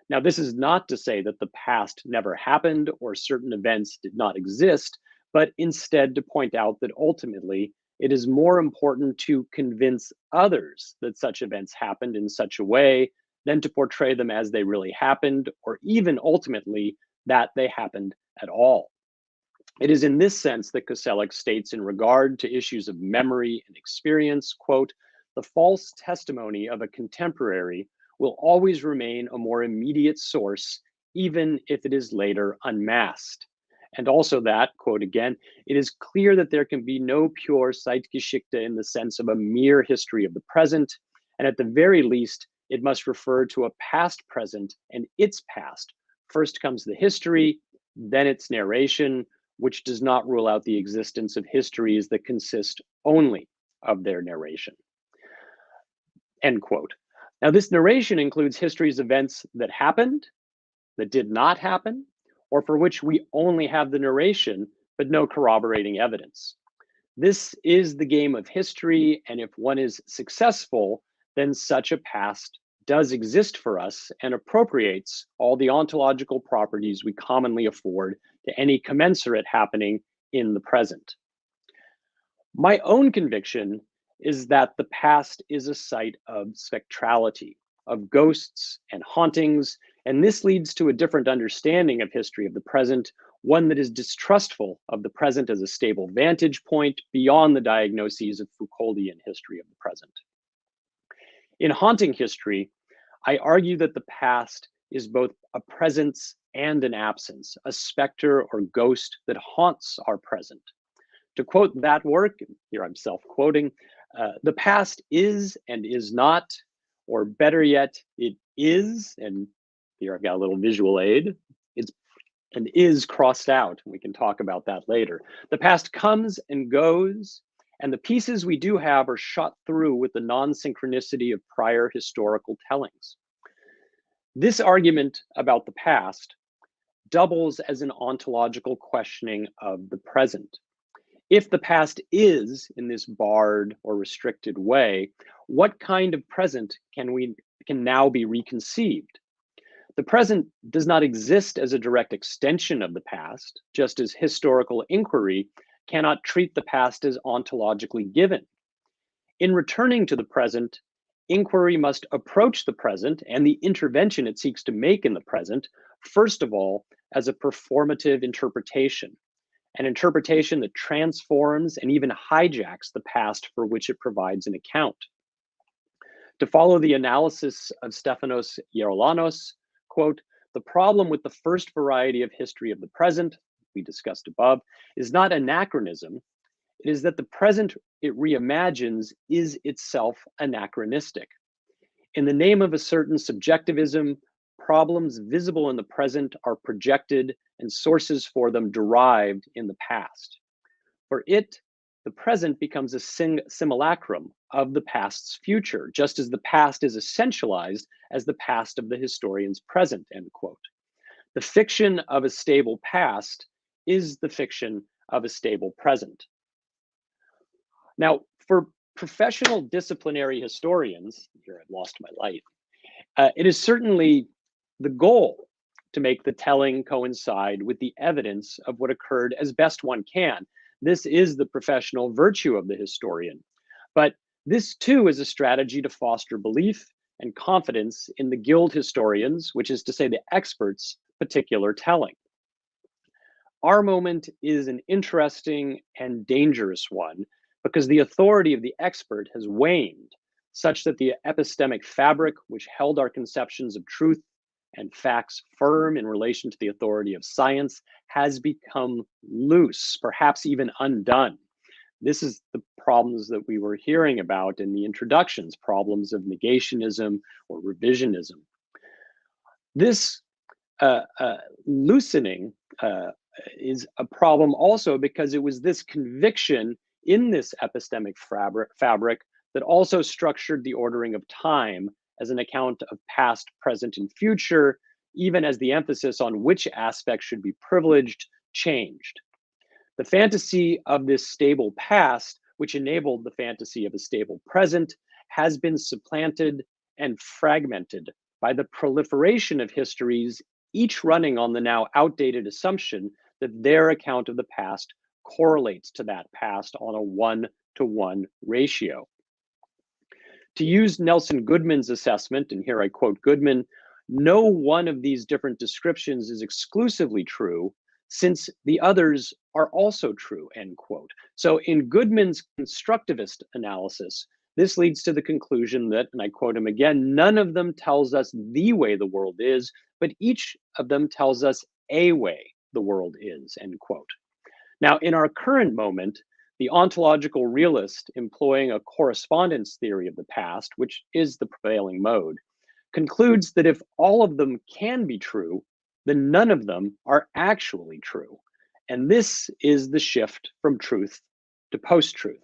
Now, this is not to say that the past never happened or certain events did not exist, but instead to point out that ultimately it is more important to convince others that such events happened in such a way than to portray them as they really happened, or even ultimately that they happened at all. It is in this sense that Koselleck states in regard to issues of memory and experience, quote, the false testimony of a contemporary will always remain a more immediate source, even if it is later unmasked. And also that, quote again, it is clear that there can be no pure Zeitgeschichte in the sense of a mere history of the present, and at the very least, it must refer to a past present and its past. First comes the history, then its narration, which does not rule out the existence of histories that consist only of their narration. End quote. Now, this narration includes history's events that happened, that did not happen, or for which we only have the narration, but no corroborating evidence. This is the game of history, and if one is successful, then such a past does exist for us and appropriates all the ontological properties we commonly afford to any commensurate happening in the present. My own conviction is that the past is a site of spectrality, of ghosts and hauntings, and this leads to a different understanding of history of the present, one that is distrustful of the present as a stable vantage point beyond the diagnoses of Foucauldian history of the present. In haunting history, I argue that the past is both a presence and an absence, a specter or ghost that haunts our present. To quote that work, here I'm self-quoting, the past is and is not, or better yet, it is, and here I've got a little visual aid, it's and is crossed out. We can talk about that later. The past comes and goes, and the pieces we do have are shot through with the non-synchronicity of prior historical tellings. This argument about the past doubles as an ontological questioning of the present. If the past is in this barred or restricted way, what kind of present can now be reconceived? The present does not exist as a direct extension of the past, just as historical inquiry cannot treat the past as ontologically given. In returning to the present, inquiry must approach the present and the intervention it seeks to make in the present, first of all, as a performative interpretation, an interpretation that transforms and even hijacks the past for which it provides an account. To follow the analysis of Stefanos Geroulanos, quote, "The problem with the first variety of history of the present, we discussed above, is not anachronism. It is that the present it reimagines is itself anachronistic. In the name of a certain subjectivism, problems visible in the present are projected and sources for them derived in the past. For it, the present becomes a simulacrum of the past's future, just as the past is essentialized as the past of the historian's present," end quote. The fiction of a stable past is the fiction of a stable present. Now, for professional disciplinary historians, here I've lost my light, it is certainly the goal to make the telling coincide with the evidence of what occurred as best one can. This is the professional virtue of the historian. But this too is a strategy to foster belief and confidence in the guild historians, which is to say the experts' particular telling. Our moment is an interesting and dangerous one because the authority of the expert has waned, such that the epistemic fabric which held our conceptions of truth and facts firm in relation to the authority of science has become loose, perhaps even undone. This is the problems that we were hearing about in the introductions, problems of negationism or revisionism. This loosening is a problem also because it was this conviction in this epistemic fabric that also structured the ordering of time as an account of past, present, and future, even as the emphasis on which aspect should be privileged changed. The fantasy of this stable past, which enabled the fantasy of a stable present, has been supplanted and fragmented by the proliferation of histories, each running on the now outdated assumption that their account of the past correlates to that past on a 1-to-1 ratio. To use Nelson Goodman's assessment, and here I quote Goodman, "No one of these different descriptions is exclusively true, since the others are also true," end quote. So in Goodman's constructivist analysis, this leads to the conclusion that, and I quote him again, "None of them tells us the way the world is, but each of them tells us a way the world is," end quote. Now, in our current moment, the ontological realist employing a correspondence theory of the past, which is the prevailing mode, concludes that if all of them can be true, then none of them are actually true. And this is the shift from truth to post-truth.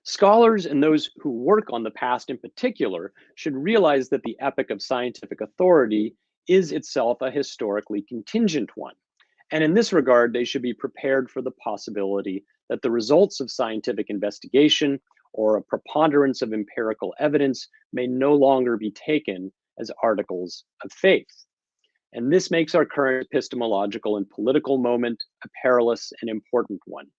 Scholars and those who work on the past in particular should realize that the epoch of scientific authority is itself a historically contingent one. And in this regard, they should be prepared for the possibility that the results of scientific investigation or a preponderance of empirical evidence may no longer be taken as articles of faith. And this makes our current epistemological and political moment a perilous and important one.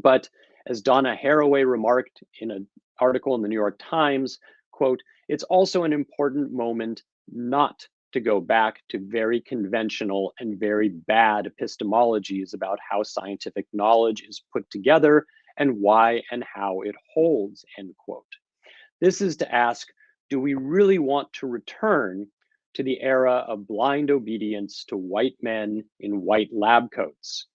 But as Donna Haraway remarked in an article in the New York Times, quote, "It's also an important moment not to go back to very conventional and very bad epistemologies about how scientific knowledge is put together and why and how it holds," end quote. This is to ask, do we really want to return to the era of blind obedience to white men in white lab coats?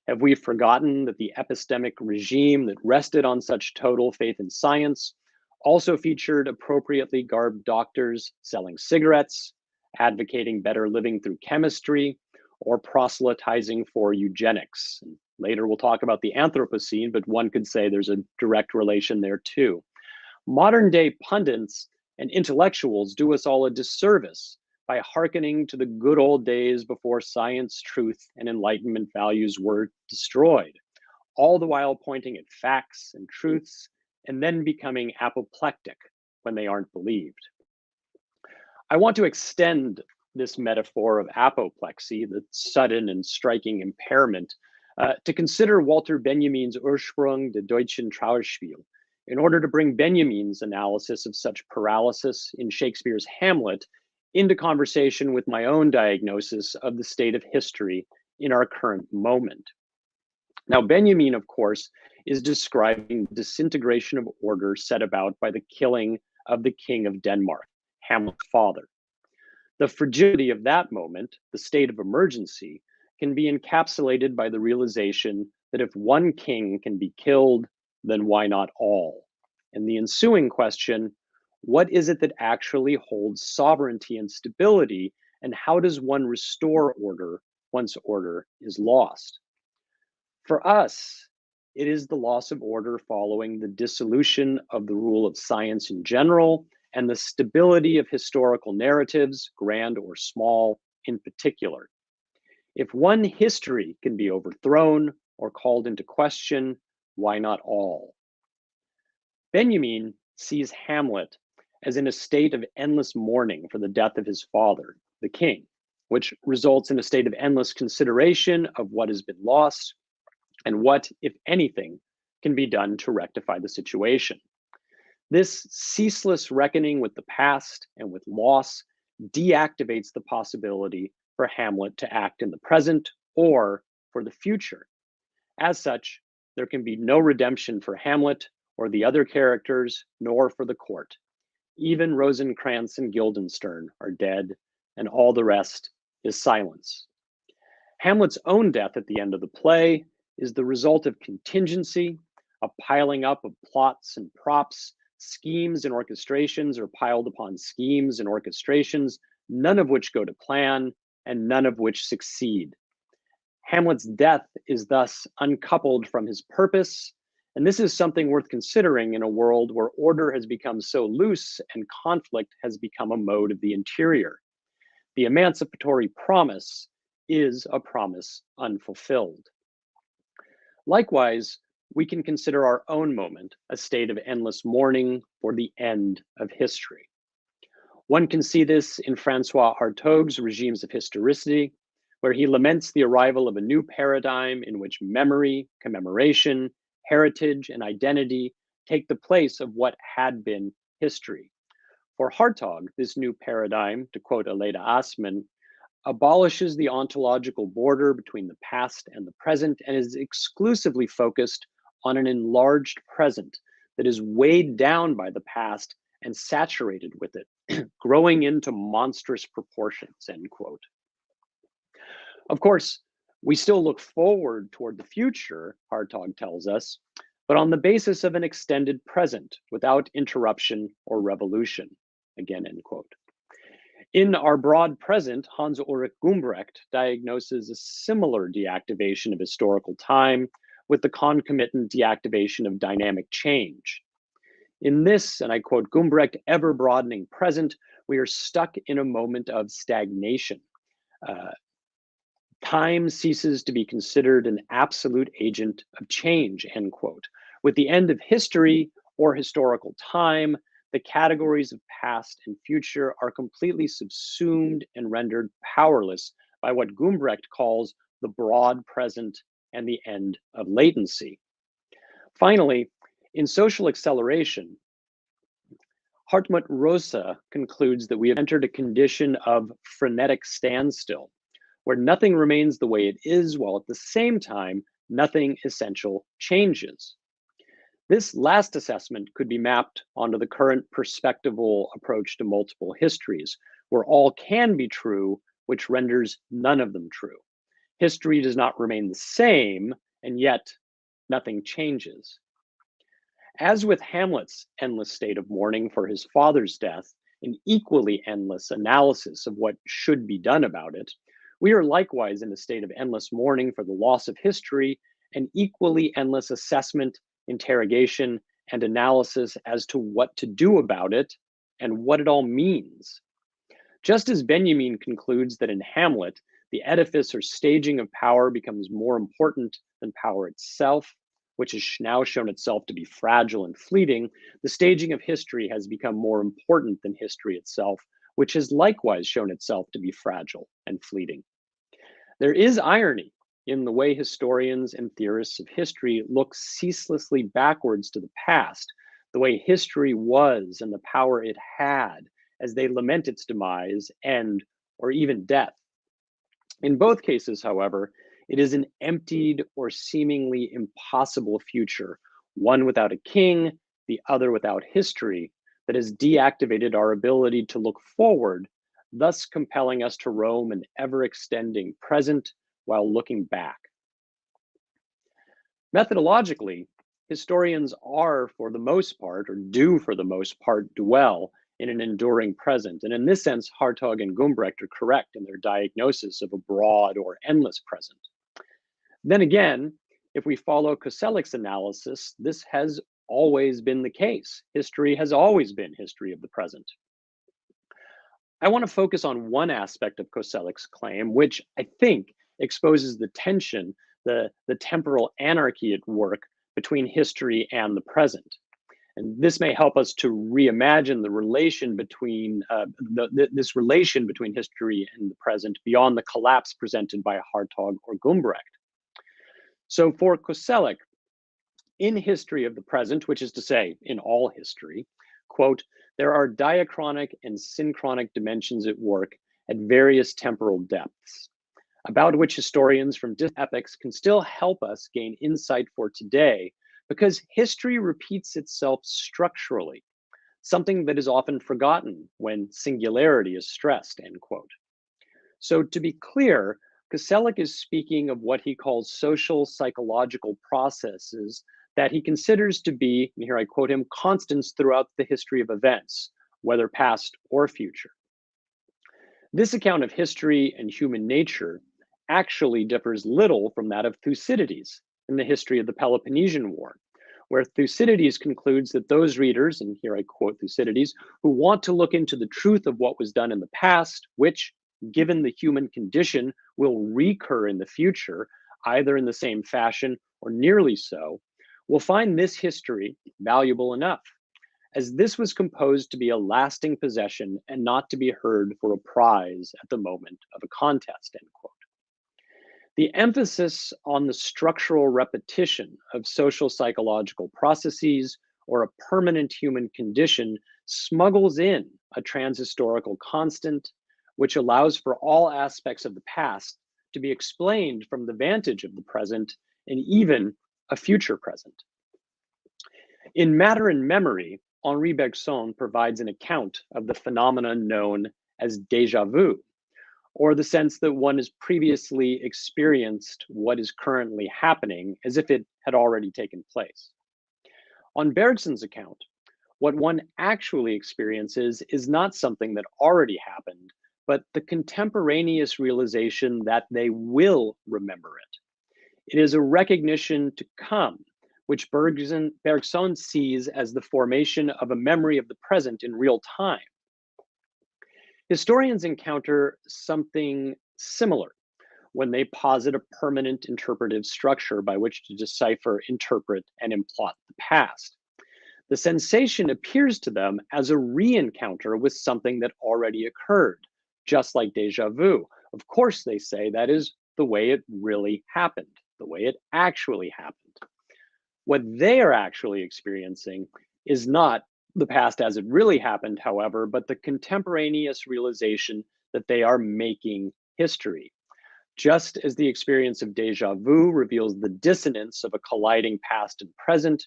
Have we forgotten that the epistemic regime that rested on such total faith in science also featured appropriately garbed doctors selling cigarettes, advocating better living through chemistry, or proselytizing for eugenics? And later we'll talk about the Anthropocene, but one could say there's a direct relation there too. Modern day pundits and intellectuals do us all a disservice by hearkening to the good old days before science, truth, and enlightenment values were destroyed, all the while pointing at facts and truths and then becoming apoplectic when they aren't believed. I want to extend this metaphor of apoplexy, the sudden and striking impairment, to consider Walter Benjamin's Ursprung des deutschen Trauerspiel, in order to bring Benjamin's analysis of such paralysis in Shakespeare's Hamlet into conversation with my own diagnosis of the state of history in our current moment. Now, Benjamin, of course, is describing the disintegration of order set about by the killing of the King of Denmark, Hamlet's father. The fragility of that moment, the state of emergency, can be encapsulated by the realization that if one king can be killed, then why not all? And the ensuing question, what is it that actually holds sovereignty and stability, and how does one restore order once order is lost? For us, it is the loss of order following the dissolution of the rule of science in general and the stability of historical narratives, grand or small, in particular. If one history can be overthrown or called into question, why not all? Benjamin sees Hamlet as in a state of endless mourning for the death of his father, the king, which results in a state of endless consideration of what has been lost and what, if anything, can be done to rectify the situation. This ceaseless reckoning with the past and with loss deactivates the possibility for Hamlet to act in the present or for the future. As such, there can be no redemption for Hamlet or the other characters, nor for the court. Even Rosencrantz and Guildenstern are dead, and all the rest is silence. Hamlet's own death at the end of the play is the result of contingency, a piling up of plots and props. Schemes and orchestrations are piled upon schemes and orchestrations, none of which go to plan and none of which succeed. Hamlet's death is thus uncoupled from his purpose, and this is something worth considering in a world where order has become so loose and conflict has become a mode of the interior. The emancipatory promise is a promise unfulfilled. Likewise, we can consider our own moment a state of endless mourning for the end of history. One can see this in Francois Hartog's Regimes of Historicity, where he laments the arrival of a new paradigm in which memory, commemoration, heritage, and identity take the place of what had been history. For Hartog, this new paradigm, to quote Aleida Assmann, abolishes the ontological border between the past and the present and is exclusively focused on an enlarged present that is weighed down by the past and saturated with it, growing into monstrous proportions, end quote. Of course, we still look forward toward the future, Hartog tells us, but on the basis of an extended present without interruption or revolution, again, end quote. In our broad present, Hans Ulrich Gumbrecht diagnoses a similar deactivation of historical time with the concomitant deactivation of dynamic change. In this, and I quote Gumbrecht, ever-broadening present, we are stuck in a moment of stagnation. Time ceases to be considered an absolute agent of change, end quote. With the end of history or historical time, the categories of past and future are completely subsumed and rendered powerless by what Gumbrecht calls the broad present and the end of latency. Finally, in Social Acceleration, Hartmut Rosa concludes that we have entered a condition of frenetic standstill, where nothing remains the way it is, while at the same time, nothing essential changes. This last assessment could be mapped onto the current perspectival approach to multiple histories, where all can be true, which renders none of them true. History does not remain the same, and yet nothing changes. As with Hamlet's endless state of mourning for his father's death, an equally endless analysis of what should be done about it, we are likewise in a state of endless mourning for the loss of history, an equally endless assessment, interrogation, and analysis as to what to do about it and what it all means. Just as Benjamin concludes that in Hamlet, the edifice or staging of power becomes more important than power itself, which has now shown itself to be fragile and fleeting, the staging of history has become more important than history itself, which has likewise shown itself to be fragile and fleeting. There is irony in the way historians and theorists of history look ceaselessly backwards to the past, the way history was and the power it had, as they lament its demise, end, or even death. In both cases, however, it is an emptied or seemingly impossible future, one without a king, the other without history, that has deactivated our ability to look forward, thus compelling us to roam an ever-extending present while looking back. Methodologically, historians are, for the most part, or do for the most part, dwell in an enduring present. And in this sense, Hartog and Gumbrecht are correct in their diagnosis of a broad or endless present. Then again, if we follow Kosellek's analysis, this has always been the case. History has always been history of the present. I want to focus on one aspect of Kosellek's claim, which I think exposes the tension, the temporal anarchy at work between history and the present. And this may help us to reimagine the relation between this relation between history and the present beyond the collapse presented by Hartog or Gumbrecht. So for Kosellek, in history of the present, which is to say, in all history, quote, there are diachronic and synchronic dimensions at work at various temporal depths, about which historians from different epochs can still help us gain insight for today, because history repeats itself structurally, something that is often forgotten when singularity is stressed, end quote. So to be clear, Kosellek is speaking of what he calls social psychological processes that he considers to be, and here I quote him, constants throughout the history of events, whether past or future. This account of history and human nature actually differs little from that of Thucydides in the history of the Peloponnesian War, where Thucydides concludes that those readers, and here I quote Thucydides, who want to look into the truth of what was done in the past, which, given the human condition, will recur in the future, either in the same fashion or nearly so, will find this history valuable enough, as this was composed to be a lasting possession and not to be heard for a prize at the moment of a contest, end quote. The emphasis on the structural repetition of social psychological processes or a permanent human condition smuggles in a transhistorical constant, which allows for all aspects of the past to be explained from the vantage of the present and even a future present. In Matter and Memory, Henri Bergson provides an account of the phenomenon known as déjà vu, or the sense that one has previously experienced what is currently happening as if it had already taken place. On Bergson's account, what one actually experiences is not something that already happened, but the contemporaneous realization that they will remember it. It is a recognition to come, which Bergson sees as the formation of a memory of the present in real time. Historians encounter something similar when they posit a permanent interpretive structure by which to decipher, interpret, and implot the past. The sensation appears to them as a re-encounter with something that already occurred, just like déjà vu. Of course, they say that is the way it really happened, the way it actually happened. What they are actually experiencing is not the past as it really happened, however, but the contemporaneous realization that they are making history. Just as the experience of déjà vu reveals the dissonance of a colliding past and present,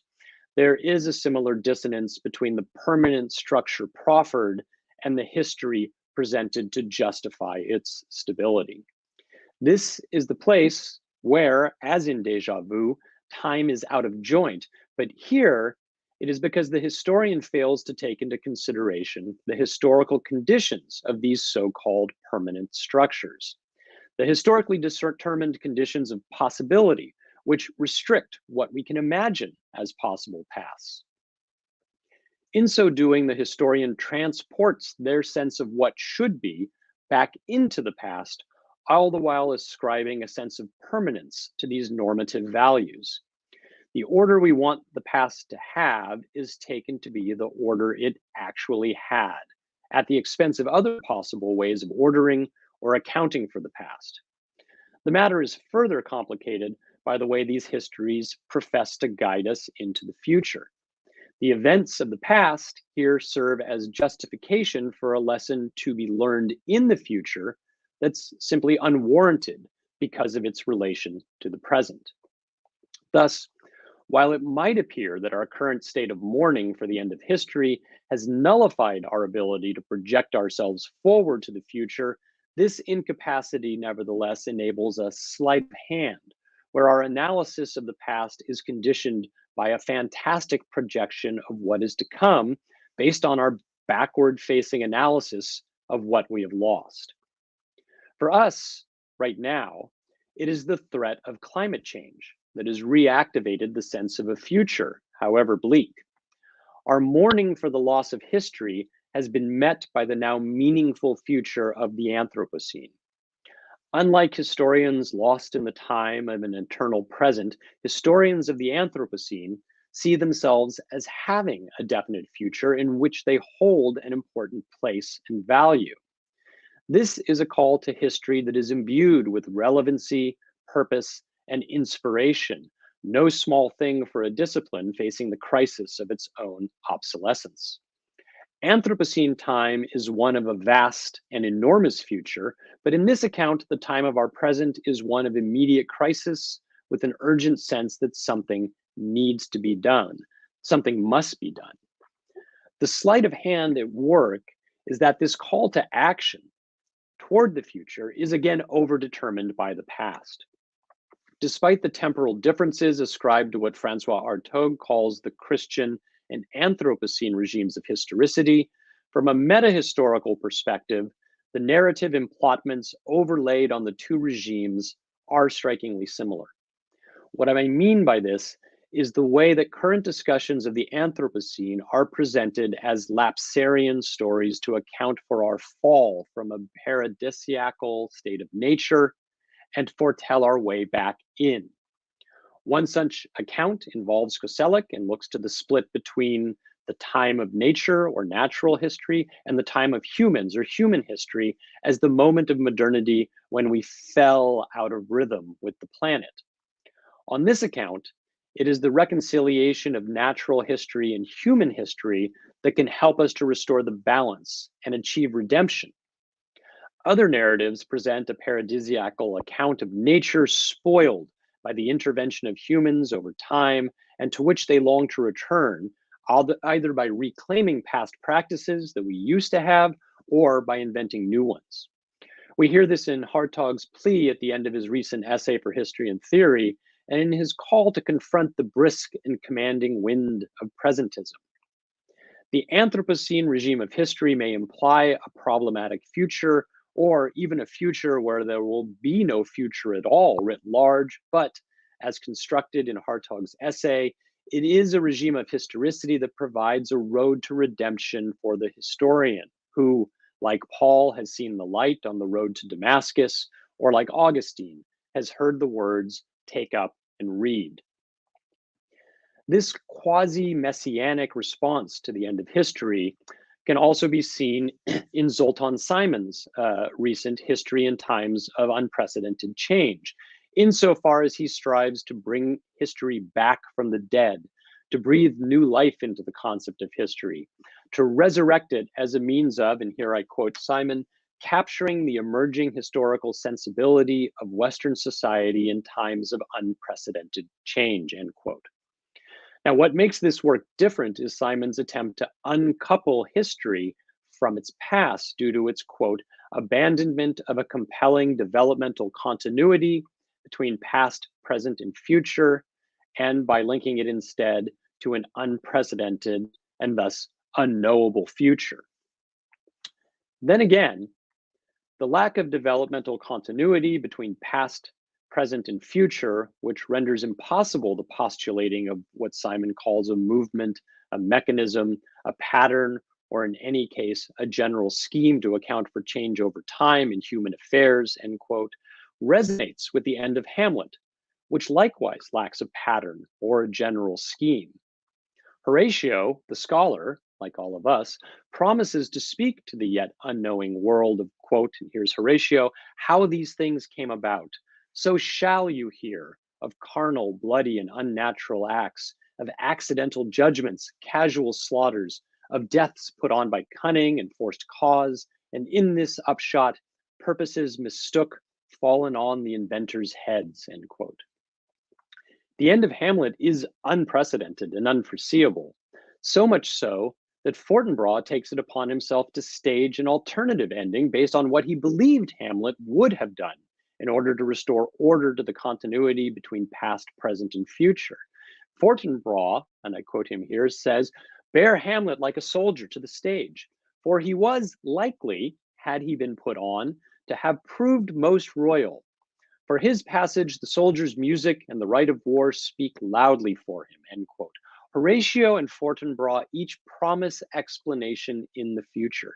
there is a similar dissonance between the permanent structure proffered and the history presented to justify its stability. This is the place where, as in déjà vu, time is out of joint, but here it is because the historian fails to take into consideration the historical conditions of these so-called permanent structures, the historically determined conditions of possibility, which restrict what we can imagine as possible paths. In so doing, the historian transports their sense of what should be back into the past, all the while ascribing a sense of permanence to these normative values. The order we want the past to have is taken to be the order it actually had, at the expense of other possible ways of ordering or accounting for the past. The matter is further complicated by the way these histories profess to guide us into the future. The events of the past here serve as justification for a lesson to be learned in the future that's simply unwarranted because of its relation to the present. Thus, while it might appear that our current state of mourning for the end of history has nullified our ability to project ourselves forward to the future, this incapacity nevertheless enables a sleight of hand, where our analysis of the past is conditioned by a fantastic projection of what is to come based on our backward-facing analysis of what we have lost. For us, right now, it is the threat of climate change that has reactivated the sense of a future, however bleak. Our mourning for the loss of history has been met by the now meaningful future of the Anthropocene. Unlike historians lost in the time of an eternal present, historians of the Anthropocene see themselves as having a definite future in which they hold an important place and value. This is a call to history that is imbued with relevancy, purpose, and inspiration, no small thing for a discipline facing the crisis of its own obsolescence. Anthropocene time is one of a vast and enormous future, but in this account, the time of our present is one of immediate crisis with an urgent sense that something needs to be done, something must be done. The sleight of hand at work is that this call to action toward the future is again overdetermined by the past. Despite the temporal differences ascribed to what Francois Hartog calls the Christian and Anthropocene regimes of historicity, from a meta-historical perspective, the narrative emplotments overlaid on the two regimes are strikingly similar. What I mean by this is the way that current discussions of the Anthropocene are presented as lapsarian stories to account for our fall from a paradisiacal state of nature and foretell our way back in. One such account involves Koselleck and looks to the split between the time of nature or natural history and the time of humans or human history as the moment of modernity when we fell out of rhythm with the planet. On this account, it is the reconciliation of natural history and human history that can help us to restore the balance and achieve redemption. Other narratives present a paradisiacal account of nature spoiled by the intervention of humans over time, and to which they long to return, either by reclaiming past practices that we used to have or by inventing new ones. We hear this in Hartog's plea at the end of his recent essay for History and Theory, and in his call to confront the brisk and commanding wind of presentism. The Anthropocene regime of history may imply a problematic future, or even a future where there will be no future at all writ large, but as constructed in Hartog's essay, it is a regime of historicity that provides a road to redemption for the historian, who, like Paul, has seen the light on the road to Damascus, or like Augustine, has heard the words, "Take up and read." This quasi-messianic response to the end of history can also be seen in Zoltan Simon's recent History in Times of Unprecedented Change, insofar as he strives to bring history back from the dead, to breathe new life into the concept of history, to resurrect it as a means of, and here I quote Simon, capturing the emerging historical sensibility of Western society in times of unprecedented change, end quote. Now, what makes this work different is Simon's attempt to uncouple history from its past due to its, quote, abandonment of a compelling developmental continuity between past, present, and future, and by linking it instead to an unprecedented and thus unknowable future. Then again, the lack of developmental continuity between past, present, and future, which renders impossible the postulating of what Simon calls a movement, a mechanism, a pattern, or in any case, a general scheme to account for change over time in human affairs, end quote, resonates with the end of Hamlet, which likewise lacks a pattern or a general scheme. Horatio, the scholar, like all of us, promises to speak to the yet unknowing world of, quote, and here's Horatio, how these things came about. So shall you hear of carnal, bloody, and unnatural acts of accidental judgments, casual slaughters, of deaths put on by cunning and forced cause, and in this upshot, purposes mistook, fallen on the inventors' heads, end quote. The end of Hamlet is unprecedented and unforeseeable, so much so that Fortinbras takes it upon himself to stage an alternative ending based on what he believed Hamlet would have done in order to restore order to the continuity between past, present, and future. Fortinbras, and I quote him here, says, "Bear Hamlet like a soldier to the stage, for he was likely, had he been put on, to have proved most royal. For his passage, the soldier's music and the right of war speak loudly for him," end quote. Horatio and Fortinbras each promise explanation in the future.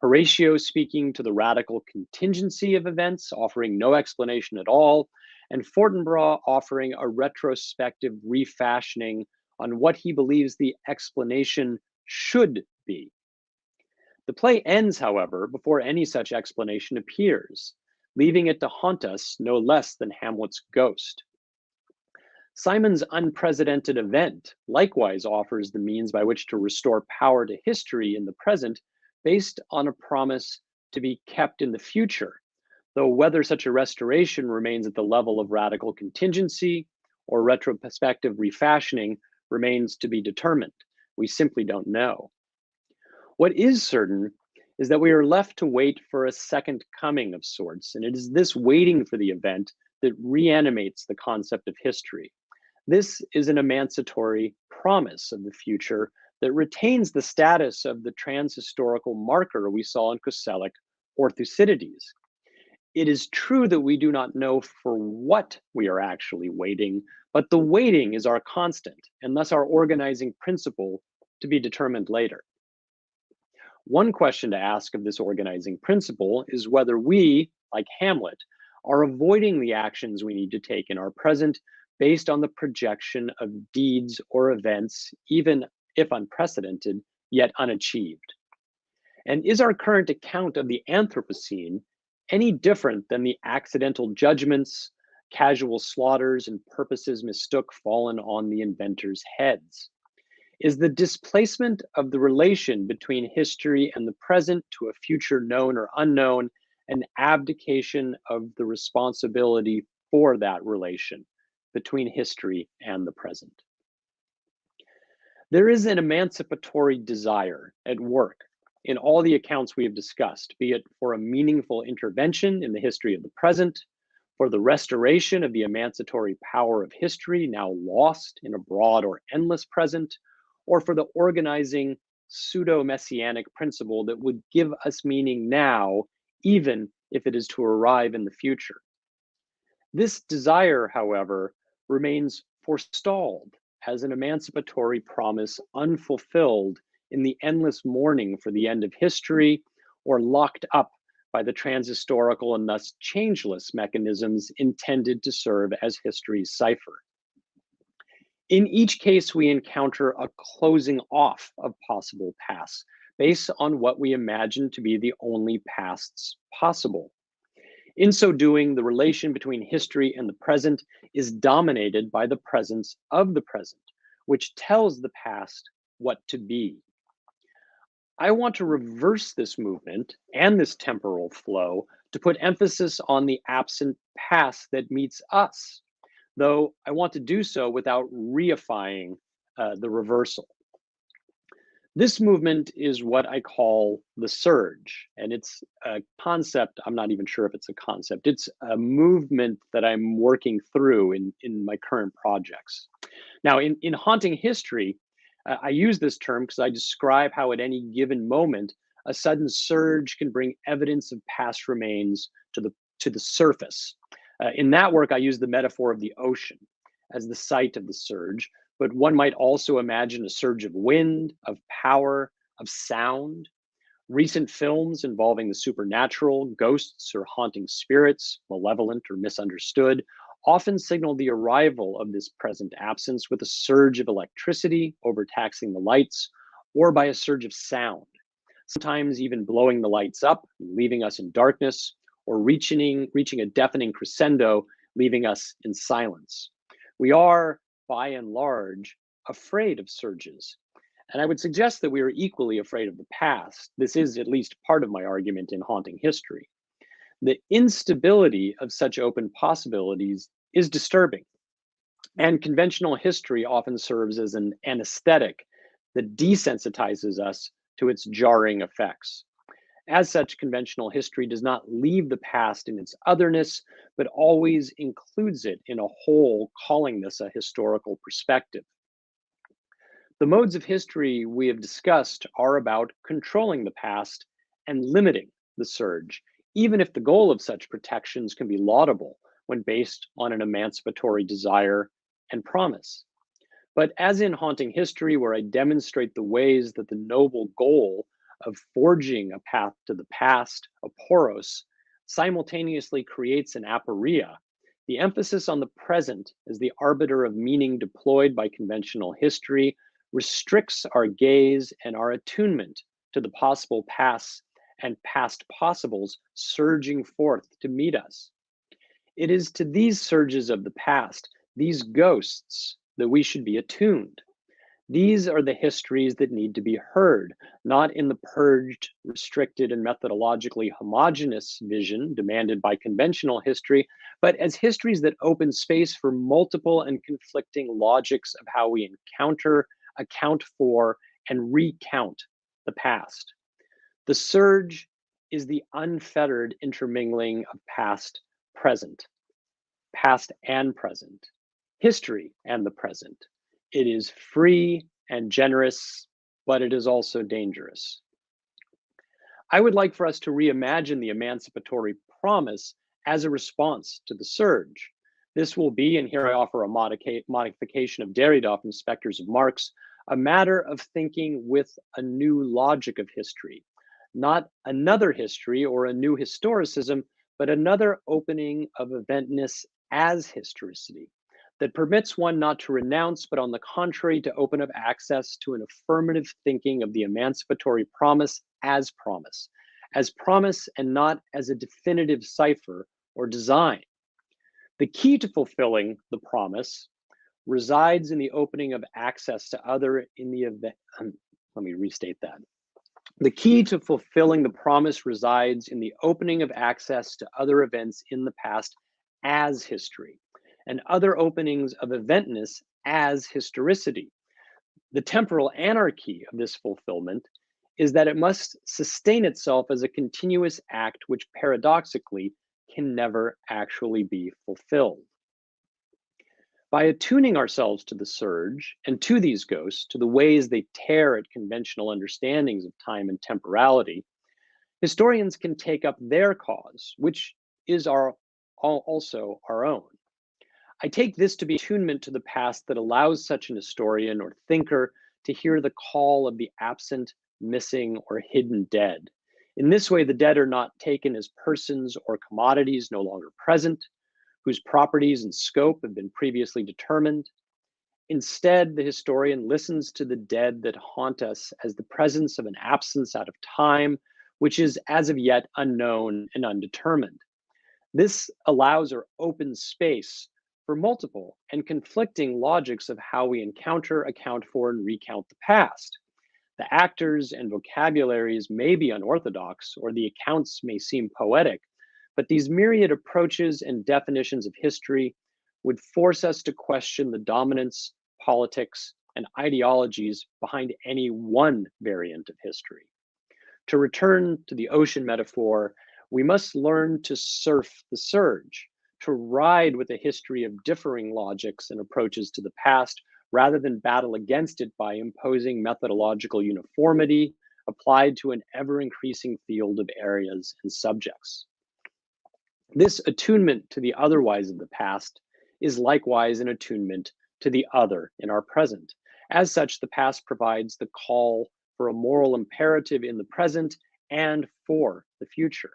Horatio speaking to the radical contingency of events, offering no explanation at all, and Fortinbras offering a retrospective refashioning on what he believes the explanation should be. The play ends, however, before any such explanation appears, leaving it to haunt us no less than Hamlet's ghost. Simon's unprecedented event likewise offers the means by which to restore power to history in the present based on a promise to be kept in the future, though whether such a restoration remains at the level of radical contingency or retrospective refashioning remains to be determined. We simply don't know. What is certain is that we are left to wait for a second coming of sorts, and it is this waiting for the event that reanimates the concept of history. This is an emancipatory promise of the future that retains the status of the transhistorical marker we saw in Koselleck or Thucydides. It is true that we do not know for what we are actually waiting, but the waiting is our constant, and thus our organizing principle to be determined later. One question to ask of this organizing principle is whether we, like Hamlet, are avoiding the actions we need to take in our present based on the projection of deeds or events, even if unprecedented, yet unachieved. And is our current account of the Anthropocene any different than the accidental judgments, casual slaughters, and purposes mistook fallen on the inventors' heads? Is the displacement of the relation between history and the present to a future known or unknown an abdication of the responsibility for that relation between history and the present? There is an emancipatory desire at work in all the accounts we have discussed, be it for a meaningful intervention in the history of the present, for the restoration of the emancipatory power of history now lost in a broad or endless present, or for the organizing pseudo-messianic principle that would give us meaning now, even if it is to arrive in the future. This desire, however, remains forestalled as an emancipatory promise unfulfilled in the endless mourning for the end of history, or locked up by the transhistorical and thus changeless mechanisms intended to serve as history's cipher. In each case, we encounter a closing off of possible pasts based on what we imagine to be the only pasts possible. In so doing, the relation between history and the present is dominated by the presence of the present, which tells the past what to be. I want to reverse this movement and this temporal flow to put emphasis on the absent past that meets us, though I want to do so without reifying the reversal. This movement is what I call the surge, and it's a concept. I'm not even sure if it's a concept. It's a movement that I'm working through in my current projects. Now, in Haunting History, I use this term because I describe how at any given moment, a sudden surge can bring evidence of past remains to the surface. In that work, I use the metaphor of the ocean as the site of the surge, but one might also imagine a surge of wind, of power, of sound. Recent films involving the supernatural, ghosts or haunting spirits, malevolent or misunderstood, often signal the arrival of this present absence with a surge of electricity overtaxing the lights, or by a surge of sound, sometimes even blowing the lights up, leaving us in darkness, or reaching a deafening crescendo, leaving us in silence. We are, by and large, afraid of surges. And I would suggest that we are equally afraid of the past. This is at least part of my argument in Haunting History. The instability of such open possibilities is disturbing. And conventional history often serves as an anesthetic that desensitizes us to its jarring effects. As such, conventional history does not leave the past in its otherness, but always includes it in a whole, calling this a historical perspective. The modes of history we have discussed are about controlling the past and limiting the surge, even if the goal of such protections can be laudable when based on an emancipatory desire and promise. But as in Haunting History, where I demonstrate the ways that the noble goal of forging a path to the past, a poros, simultaneously creates an aporia, the emphasis on the present as the arbiter of meaning deployed by conventional history restricts our gaze and our attunement to the possible pasts and past possibles surging forth to meet us. It is to these surges of the past, these ghosts, that we should be attuned. These are the histories that need to be heard, not in the purged, restricted, and methodologically homogeneous vision demanded by conventional history, but as histories that open space for multiple and conflicting logics of how we encounter, account for, and recount the past. The surge is the unfettered intermingling of past, past and present, history and the present. It is free and generous, but it is also dangerous. I would like for us to reimagine the emancipatory promise as a response to the surge. This will be, and here I offer a modification of Derrida from Spectres of Marx, a matter of thinking with a new logic of history, not another history or a new historicism, but another opening of eventness as historicity that permits one not to renounce, but on the contrary, to open up access to an affirmative thinking of the emancipatory promise as promise and not as a definitive cipher or design. The key to fulfilling the promise resides in the opening of access to other in the event. Let me restate that. The key to fulfilling the promise resides in the opening of access to other events in the past as history, and other openings of eventness as historicity. The temporal anarchy of this fulfillment is that it must sustain itself as a continuous act which paradoxically can never actually be fulfilled. By attuning ourselves to the surge and to these ghosts, to the ways they tear at conventional understandings of time and temporality, historians can take up their cause, which is also our own. I take this to be attunement to the past that allows such an historian or thinker to hear the call of the absent, missing, or hidden dead. In this way, the dead are not taken as persons or commodities no longer present, whose properties and scope have been previously determined. Instead, the historian listens to the dead that haunt us as the presence of an absence out of time, which is as of yet unknown and undetermined. This allows or opens space for multiple and conflicting logics of how we encounter, account for, and recount the past. The actors and vocabularies may be unorthodox, or the accounts may seem poetic, but these myriad approaches and definitions of history would force us to question the dominance, politics, and ideologies behind any one variant of history. To return to the ocean metaphor, we must learn to surf the surge, to ride with a history of differing logics and approaches to the past, rather than battle against it by imposing methodological uniformity applied to an ever-increasing field of areas and subjects. This attunement to the otherwise of the past is likewise an attunement to the other in our present. As such, the past provides the call for a moral imperative in the present and for the future.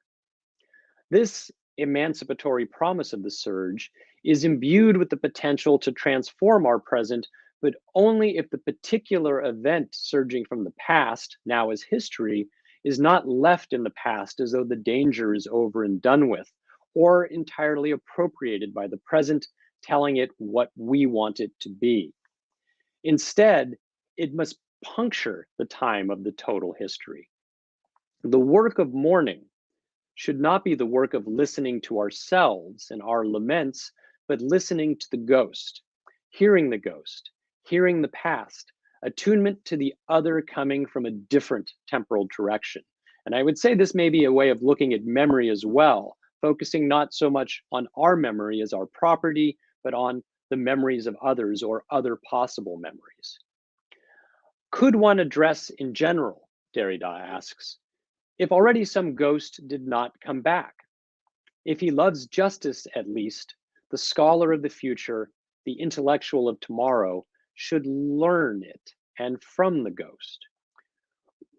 This emancipatory promise of the surge is imbued with the potential to transform our present, but only if the particular event surging from the past, now as history, is not left in the past as though the danger is over and done with, or entirely appropriated by the present, telling it what we want it to be. Instead, it must puncture the time of the total history. The work of mourning should not be the work of listening to ourselves and our laments, but listening to the ghost, hearing the past, attunement to the other coming from a different temporal direction. And I would say this may be a way of looking at memory as well, focusing not so much on our memory as our property, but on the memories of others or other possible memories. Could one address in general, Derrida asks, if already some ghost did not come back? If he loves justice, at least, the scholar of the future, the intellectual of tomorrow, should learn it, and from the ghost.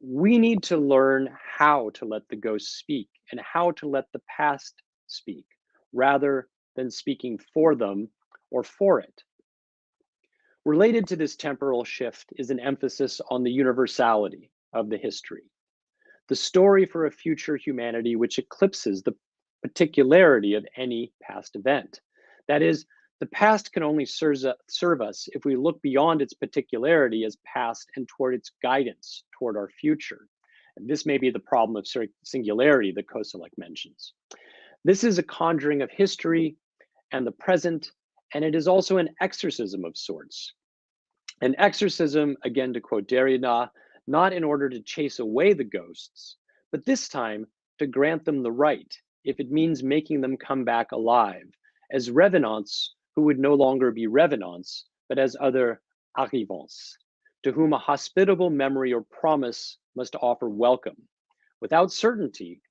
We need to learn how to let the ghost speak and how to let the past speak, rather than speaking for them or for it. Related to this temporal shift is an emphasis on the universality of the history, the story for a future humanity which eclipses the particularity of any past event. That is, the past can only serve us if we look beyond its particularity as past and toward its guidance toward our future. And this may be the problem of singularity that Koselleck mentions. This is a conjuring of history and the present, and it is also an exorcism of sorts. An exorcism, again to quote Derrida, not in order to chase away the ghosts, but this time to grant them the right, if it means making them come back alive, as revenants who would no longer be revenants, but as other arrivants, to whom a hospitable memory or promise must offer welcome, without certainty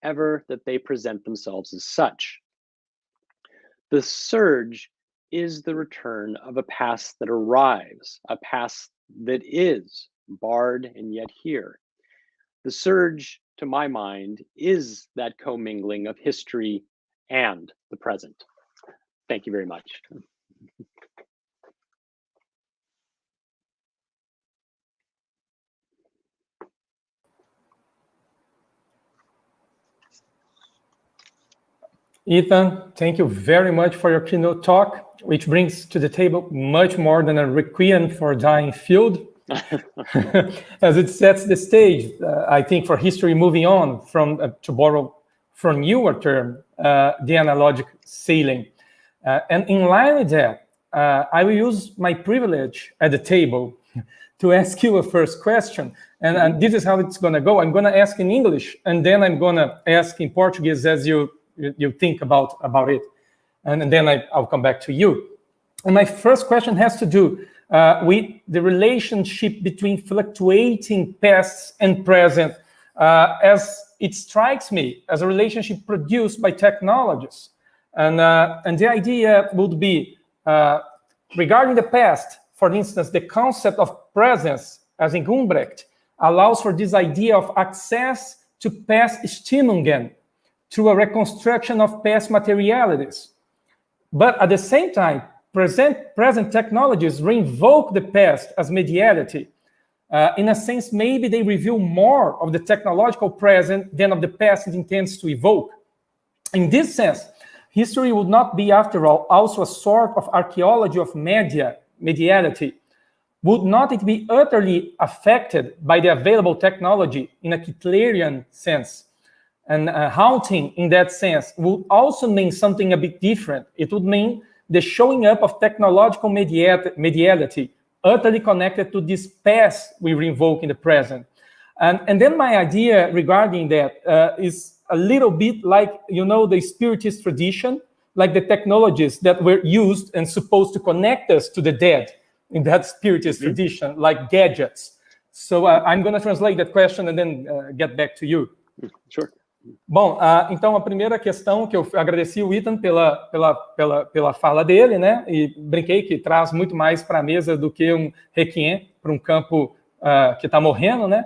ever that they present themselves as such. The surge is the return of a past that arrives, a past that is barred and yet here. The surge, to my mind, is that commingling of history and the present. Thank you very much. Ethan, thank you very much for your keynote talk, which brings to the table much more than a requiem for a dying field, as it sets the stage, I think, for history moving on from, to borrow from your term, the analogic sailing. And in line with that, I will use my privilege at the table to ask you a first question. And this is how it's going to go. I'm going to ask in English, and then I'm going to ask in Portuguese as you think about it. And then I'll come back to you. And my first question has to do with the relationship between fluctuating past and present, as it strikes me as a relationship produced by technologies. And the idea would be, regarding the past, for instance, the concept of presence, as in Gumbrecht, allows for this idea of access to past Stimmungen through a reconstruction of past materialities. But at the same time, present technologies reinvoke the past as mediality. In a sense, maybe they reveal more of the technological present than of the past it intends to evoke. In this sense, history would not be, after all, also a sort of archaeology of mediality. Would not it be utterly affected by the available technology in a Hitlerian sense? And haunting, in that sense, would also mean something a bit different. It would mean the showing up of technological mediality, utterly connected to this past we reinvoke in the present. And then my idea regarding that is a little bit like, the Spiritist tradition, like the technologies that were used and supposed to connect us to the dead in that Spiritist tradition, like gadgets. So I'm going to translate that question and then get back to you. Sure. Bom, então a primeira questão que eu agradeci o Ethan pela fala dele, né? E brinquei que traz muito mais para a mesa do que um requiem para um campo que está morrendo, né?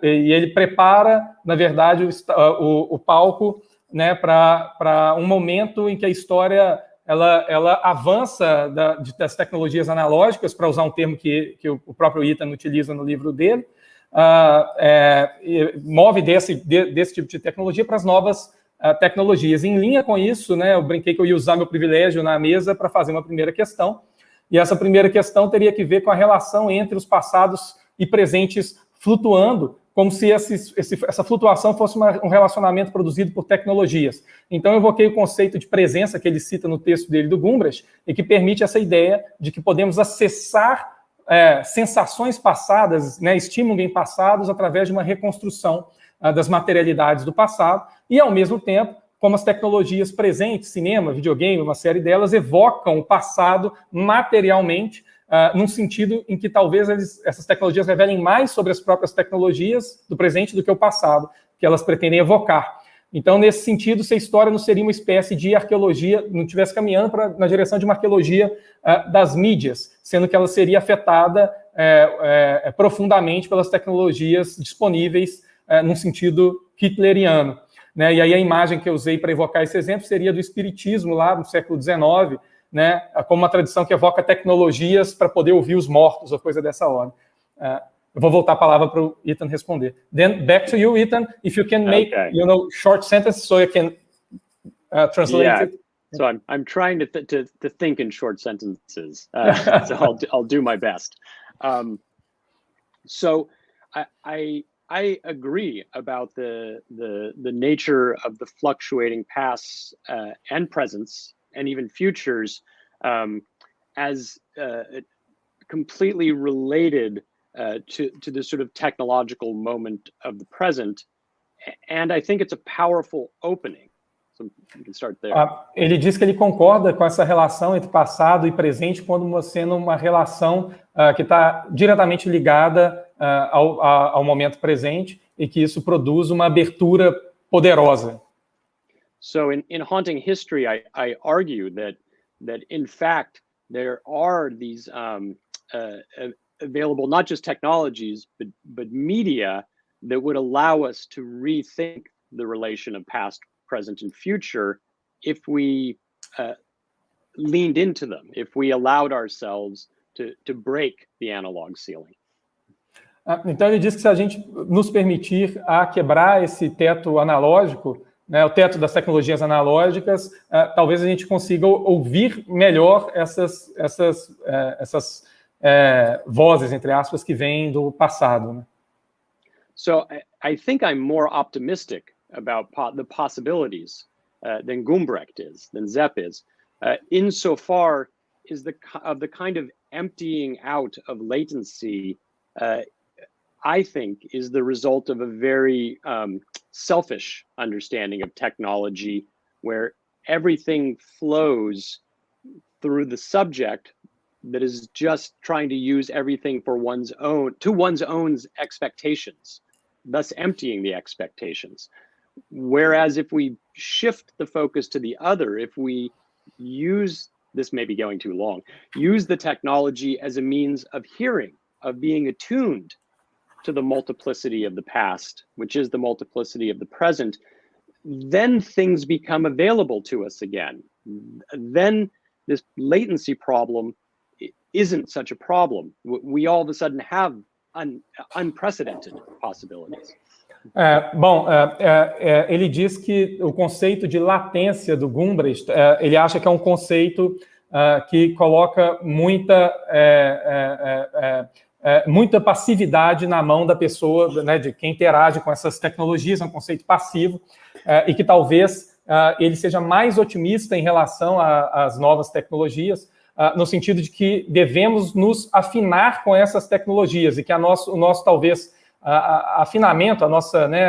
E ele prepara, na verdade, o palco, né, para um momento em que a história ela avança das tecnologias analógicas, para usar um termo que o próprio Ethan utiliza no livro dele. Move desse tipo de tecnologia para as novas tecnologias. Em linha com isso, né, eu brinquei que eu ia usar meu privilégio na mesa para fazer uma primeira questão. E essa primeira questão teria que ver com a relação entre os passados e presentes flutuando, como se essa flutuação fosse um relacionamento produzido por tecnologias. Então, eu evoquei o conceito de presença que ele cita no texto dele do Gumbrecht, e que permite essa ideia de que podemos acessar sensações passadas, né, estímulos em passados, através de uma reconstrução das materialidades do passado, e, ao mesmo tempo, como as tecnologias presentes, cinema, videogame, uma série delas, evocam o passado materialmente, num sentido em que talvez essas tecnologias revelem mais sobre as próprias tecnologias do presente do que o passado, que elas pretendem evocar. Então, nesse sentido, se a história não seria uma espécie de arqueologia, não estivesse caminhando na direção de uma arqueologia das mídias, sendo que ela seria afetada profundamente pelas tecnologias disponíveis num sentido hitleriano. Né? E aí a imagem que eu usei para evocar esse exemplo seria do espiritismo lá no século XIX, né, como uma tradição que evoca tecnologias para poder ouvir os mortos, ou coisa dessa ordem. Eu vou voltar a palavra para o Ethan responder. Then back to you, Ethan, if you can make, short sentences so you can translate it. So I'm trying to think in short sentences, so I'll do my best. So I agree about the nature of the fluctuating pasts and presents and even futures as completely related to the sort of technological moment of the present. And I think it's a powerful opening. So you can start there. Ele diz que ele concorda com essa relação entre passado e presente como sendo uma relação que está diretamente ligada ao momento presente, e que isso produz uma abertura poderosa. So in Haunting History, I argue that in fact there are these available not just technologies but media that would allow us to rethink the relation of past, present, and future if we leaned into them, if we allowed ourselves to break the analog ceiling. Então ele diz que se a gente nos permitir quebrar esse teto analógico, né, o teto das tecnologias analógicas, talvez a gente consiga ouvir melhor essas vozes, entre aspas, que vêm do passado. Né? So I think I'm more optimistic about the possibilities than Gumbrecht is, than Zepp is, insofar as the kind of emptying out of latency I think is the result of a very selfish understanding of technology, where everything flows through the subject that is just trying to use everything for one's own expectations, thus emptying the expectations. Whereas if we shift the focus to the other, if we use, this may be going too long, use the technology as a means of hearing, of being attuned to the multiplicity of the past, which is the multiplicity of the present, then things become available to us again. Then this latency problem isn't such a problem. We all of a sudden have unprecedented possibilities. Ele diz que o conceito de latência do Gumbrecht, ele acha que é um conceito que coloca muita passividade na mão da pessoa, né, de quem interage com essas tecnologias, é um conceito passivo, e que talvez ele seja mais otimista em relação às novas tecnologias, no sentido de que devemos nos afinar com essas tecnologias, e que o nosso talvez, afinamento, a nossa, né,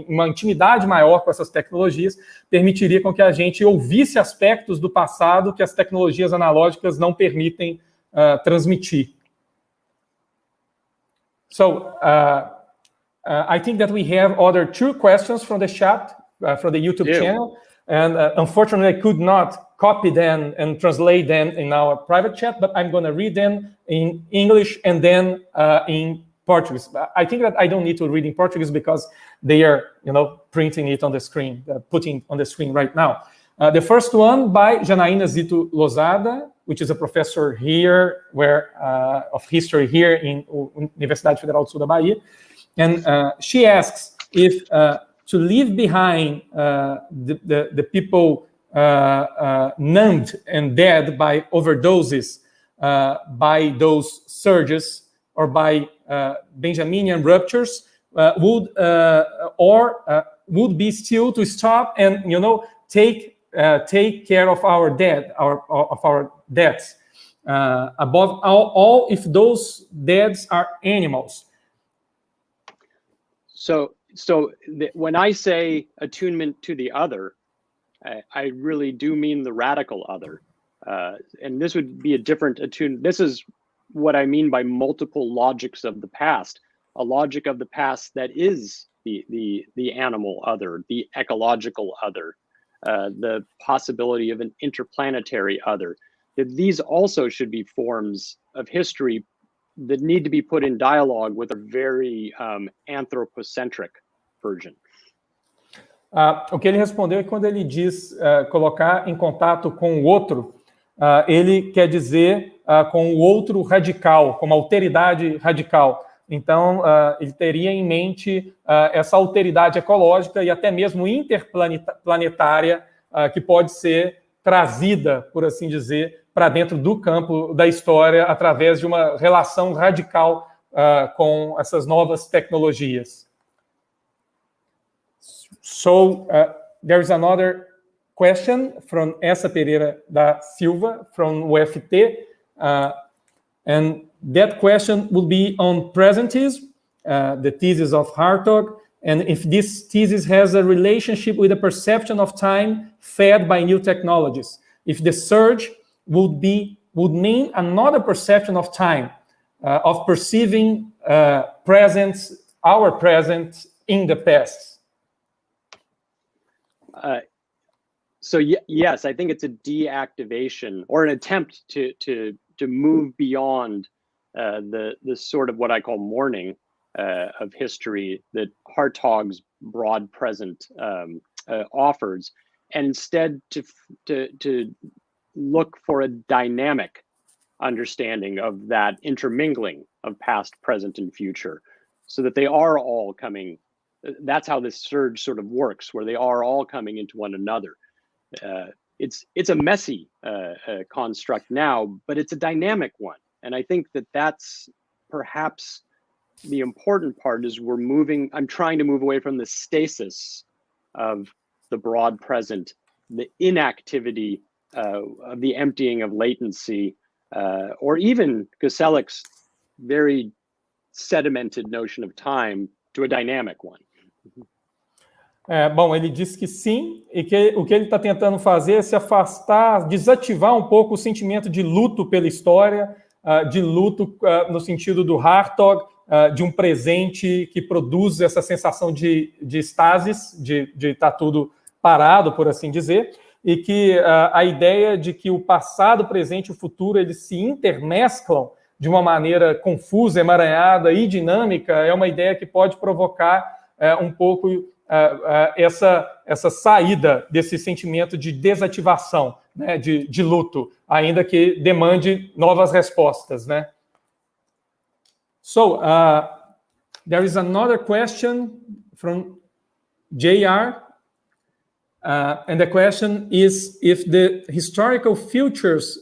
uma intimidade maior com essas tecnologias, permitiria com que a gente ouvisse aspectos do passado que as tecnologias analógicas não permitem transmitir. So, I think that we have other 2 questions from the chat, from the YouTube channel, and unfortunately I could not copy them and translate them in our private chat, but I'm going to read them in English and then in Portuguese. I think that I don't need to read in Portuguese because they are, printing it on the screen, putting on the screen right now. The first one by Janaína Zito Lozada, which is a professor here of history here in Universidade Federal do Sul da Bahia. And she asks if to leave behind the people numbed and dead by overdoses, by those surges, or by Benjaminian ruptures, would be still to stop and take care of our dead, of our deaths. Above all, if those deaths are animals. So when I say attunement to the other, I really do mean the radical other. And this would be a different attunement. This is what I mean by multiple logics of the past. A logic of the past that is the animal other, the ecological other, the possibility of an interplanetary other. That these also should be forms of history that need to be put in dialogue with a very anthropocentric version. O que ele respondeu é que quando ele diz colocar em contato com o outro, ele quer dizer com o outro radical, com uma alteridade radical. Então, ele teria em mente essa alteridade ecológica e até mesmo interplanetária que pode ser trazida, por assim dizer, para dentro do campo da história através de uma relação radical com essas novas tecnologias. So, there is another question from Essa Pereira da Silva from UFT, and that question will be on presentism, the thesis of Hartog, and if this thesis has a relationship with the perception of time fed by new technologies. If the surge would mean another perception of time, of perceiving our present in the past. So yes, I think it's a deactivation or an attempt to move beyond the sort of what I call mourning of history that Hartog's broad present offers, and instead to look for a dynamic understanding of that intermingling of past, present, and future, so that they are all coming. That's how this surge sort of works, where they are all coming into one another. It's a messy construct now, but it's a dynamic one. And I think that that's perhaps the important part is I'm trying to move away from the stasis of the broad present, the inactivity of the emptying of latency, or even Koselleck's very sedimented notion of time to a dynamic one. Bom, ele disse que sim, e que o que ele está tentando fazer é se afastar, desativar um pouco o sentimento de luto pela história, de luto no sentido do Hartog, de um presente que produz essa sensação de estasis, de estar tudo parado, por assim dizer, e que a ideia de que o passado, o presente e o futuro eles se intermesclam de uma maneira confusa, emaranhada e dinâmica é uma ideia que pode provocar um pouco essa saída desse sentimento de desativação, né, de luto, ainda que demande novas respostas, né? So, there is another question from JR, and the question is if the historical futures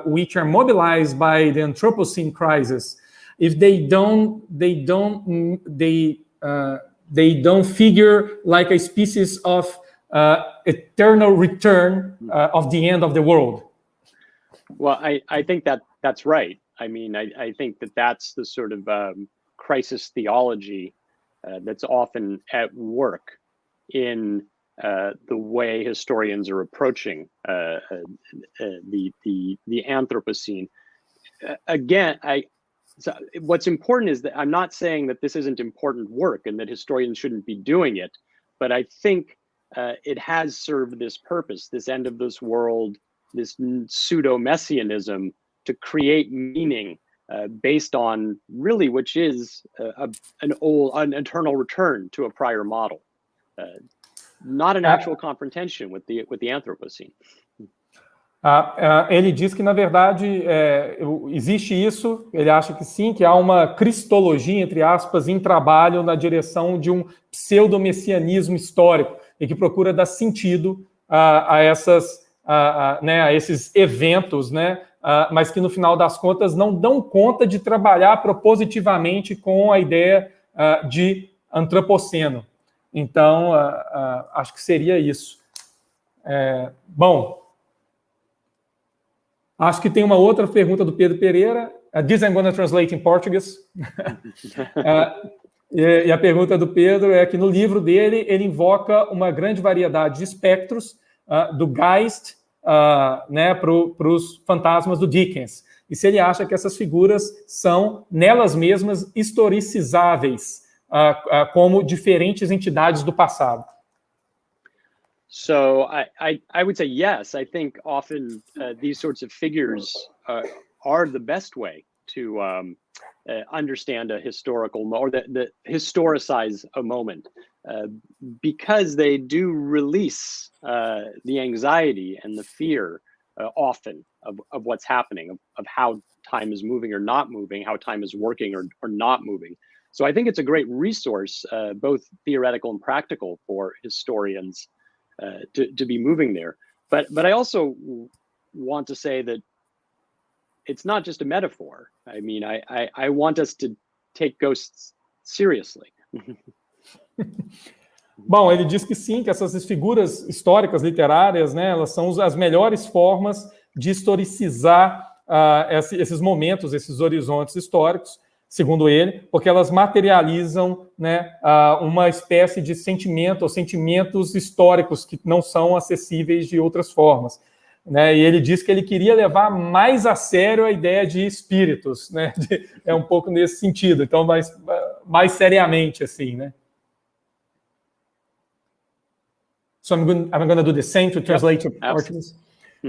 which are mobilized by the Anthropocene crisis, if they don't figure like a species of eternal return of the end of the world. Well, I think that's right. I mean, I think that's the sort of crisis theology that's often at work in the way historians are approaching the Anthropocene. Again, so what's important is that I'm not saying that this isn't important work and that historians shouldn't be doing it, but I think it has served this purpose, this end of this world, this pseudo-messianism, to create meaning based on really which is an eternal return to a prior model, not an actual confrontation with the Anthropocene. Ele diz que, na verdade, existe isso, ele acha que sim, que há uma cristologia, entre aspas, em trabalho na direção de um pseudo-messianismo histórico e que procura dar sentido a esses eventos, né? Mas que, no final das contas, não dão conta de trabalhar propositivamente com a ideia de antropoceno. Então, acho que seria isso. Bom, acho que tem uma outra pergunta do Pedro Pereira. This I'm going to translate in Portuguese. E a pergunta do Pedro é que no livro dele, ele invoca uma grande variedade de espectros do Geist, né, para os fantasmas do Dickens. E se ele acha que essas figuras são, nelas mesmas, historicizáveis, como diferentes entidades do passado. So I would say yes. I think often these sorts of figures are the best way to understand a historical or the historicize a moment, because they do release the anxiety and the fear often of what's happening, of how time is moving or not moving, how time is working or not moving. So I think it's a great resource, both theoretical and practical, for historians to be moving there. But I also want to say that it's not just a metaphor. I mean, I want us to take ghosts seriously. Bom, ele diz que sim, que essas figuras históricas, literárias, né, elas são as melhores formas de historicizar esses momentos, esses horizontes históricos, segundo ele, porque elas materializam, né, uma espécie de sentimento ou sentimentos históricos que não são acessíveis de outras formas. Né, e ele diz que ele queria levar mais a sério a ideia de espíritos, né, é um pouco nesse sentido, então mais seriamente, assim, né. So I'm going to do the same to translate to Portuguese.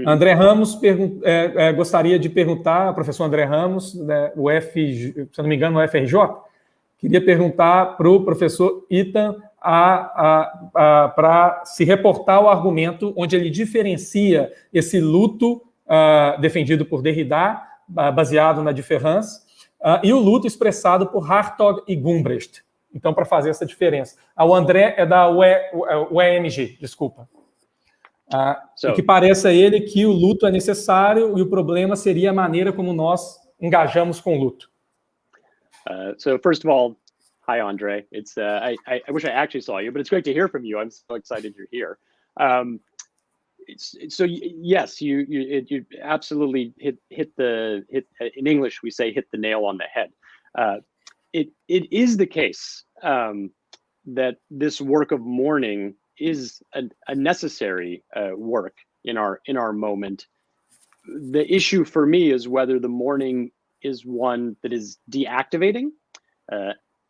André Ramos gostaria de perguntar, professor André Ramos, né, se não me engano, no FRJ, queria perguntar para o professor Ethan para se reportar ao argumento onde ele diferencia esse luto defendido por Derrida, baseado na diferença, e o luto expressado por Hartog e Gumbrecht. Então, para fazer essa diferença. O André é da UEMG, desculpa. E que pareça a ele que o luto é necessário e o problema seria a maneira como nós engajamos com o luto. So first of all, hi, Andre. It's I wish I actually saw you, but it's great to hear from you. I'm so excited you're here. So yes, you absolutely hit in English we say hit the nail on the head. It is the case that this work of mourning is a necessary work in our moment. The issue for me is whether the mourning is one that is deactivating,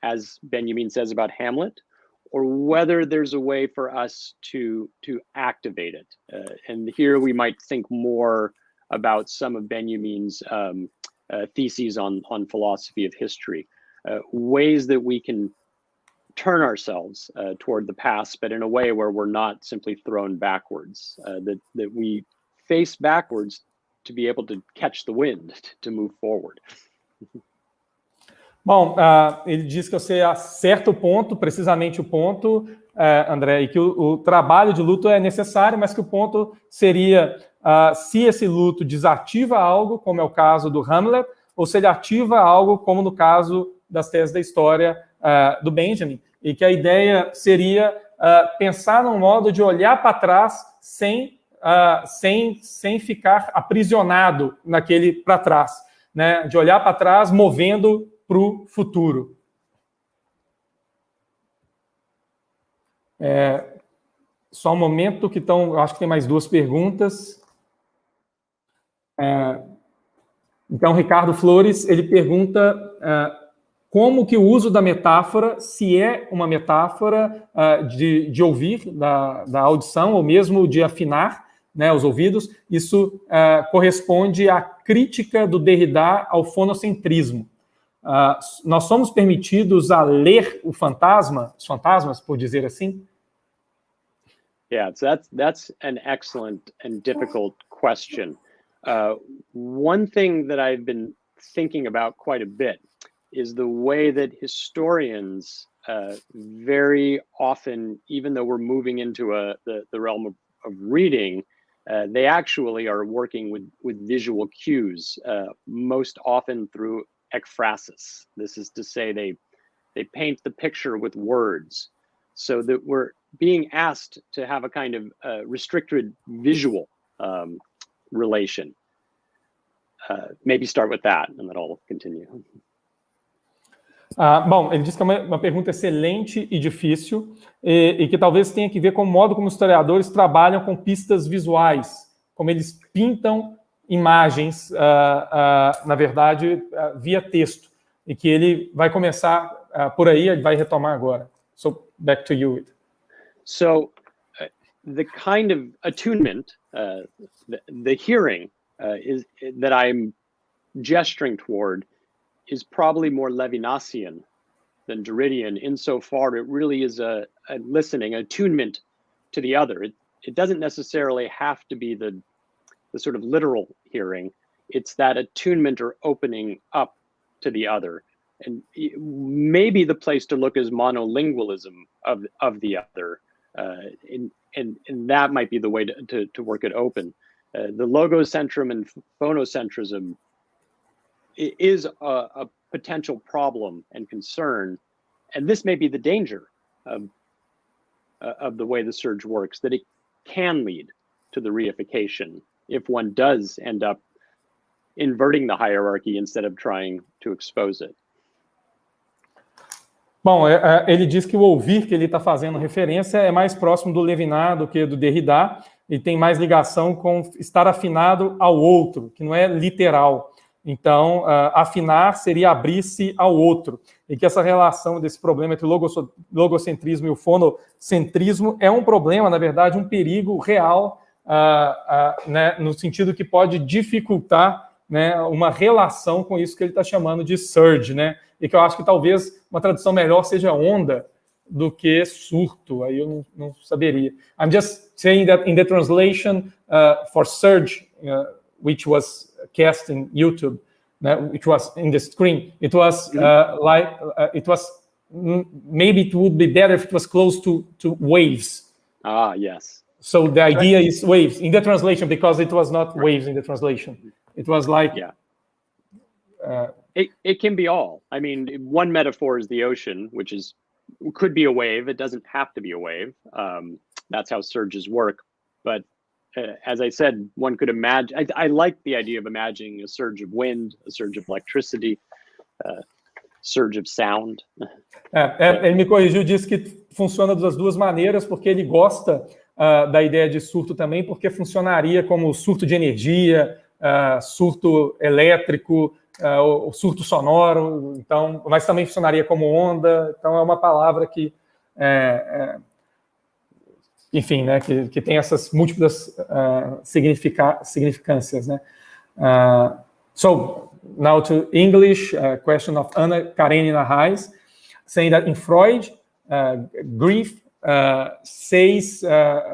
as Benjamin says about Hamlet, or whether there's a way for us to activate it. And here we might think more about some of Benjamin's theses on philosophy of history, ways that we can turn ourselves toward the past, but in a way where we're not simply thrown backwards, that we face backwards to be able to catch the wind, to move forward. Bom, ele diz que você acerta o ponto, precisamente o ponto, André, e que o trabalho de luto é necessário, mas que o ponto seria se esse luto desativa algo, como é o caso do Hamlet, ou se ele ativa algo, como no caso das teses da história do Benjamin, e que a ideia seria pensar num modo de olhar para trás sem ficar aprisionado naquele para trás, né? De olhar para trás movendo para o futuro. Só um momento que acho que tem mais duas perguntas. Então, Ricardo Flores, ele pergunta como que o uso da metáfora, se é uma metáfora de ouvir, da audição, ou mesmo de afinar, né, os ouvidos, isso corresponde à crítica do Derrida ao fonocentrismo. Nós somos permitidos a ler os fantasmas, por dizer assim? Yeah, so that's an excellent and difficult question. One thing that I've been thinking about quite a bit is the way that historians very often, even though we're moving into the realm of reading, they actually are working with visual cues, most often through ekphrasis. This is to say they paint the picture with words, so that we're being asked to have a kind of restricted visual relation. Maybe start with that, and then I'll continue. Bom, ele diz que é uma pergunta excelente e difícil, e que talvez tenha que ver com o modo como os historiadores trabalham com pistas visuais, como eles pintam imagens, na verdade, via texto, e que ele vai começar por aí, ele vai retomar agora. So, back to you. So, the kind of attunement, the hearing is that I'm gesturing toward is probably more Levinasian than Derridian, insofar it really is a listening, attunement to the other. It doesn't necessarily have to be the sort of literal hearing. It's that attunement or opening up to the other. And maybe the place to look is monolingualism of the other. And that might be the way to work it open. The logocentrum and phonocentrism is a potential problem and concern, and this may be the danger of the way the surge works, that it can lead to the reification if one does end up inverting the hierarchy instead of trying to expose it. Bom, ele diz que o ouvir que ele está fazendo referência é mais próximo do Levinas do que do Derrida, e tem mais ligação com estar afinado ao outro, que não é literal. Então, afinar seria abrir-se ao outro. E que essa relação desse problema entre o logocentrismo e o fonocentrismo é um problema, na verdade, um perigo real, né, no sentido que pode dificultar, né, uma relação com isso que ele está chamando de surge, né? E que eu acho que talvez uma tradução melhor seja onda do que surto. Aí eu não saberia. I'm just saying that in the translation for surge, which was cast in YouTube, which was in the screen, it was maybe it would be better if it was close to waves. Ah, yes. So the idea is waves in the translation, because it was not waves in the translation. It was like... Yeah. It can be all. I mean, one metaphor is the ocean, which could be a wave. It doesn't have to be a wave. That's how surges work. But as I said, one could imagine, I like the idea of imagining a surge of wind, a surge of electricity, surge of sound. Ele me corrigiu, disse que funciona das duas maneiras, porque ele gosta da ideia de surto também, porque funcionaria como surto de energia, surto elétrico, o surto sonoro, então, mas também funcionaria como onda. Então é uma palavra que enfim, né, que tem essas múltiplas significâncias, né? So now to English, question of Ana Karenina Reis, saying that in Freud, grief says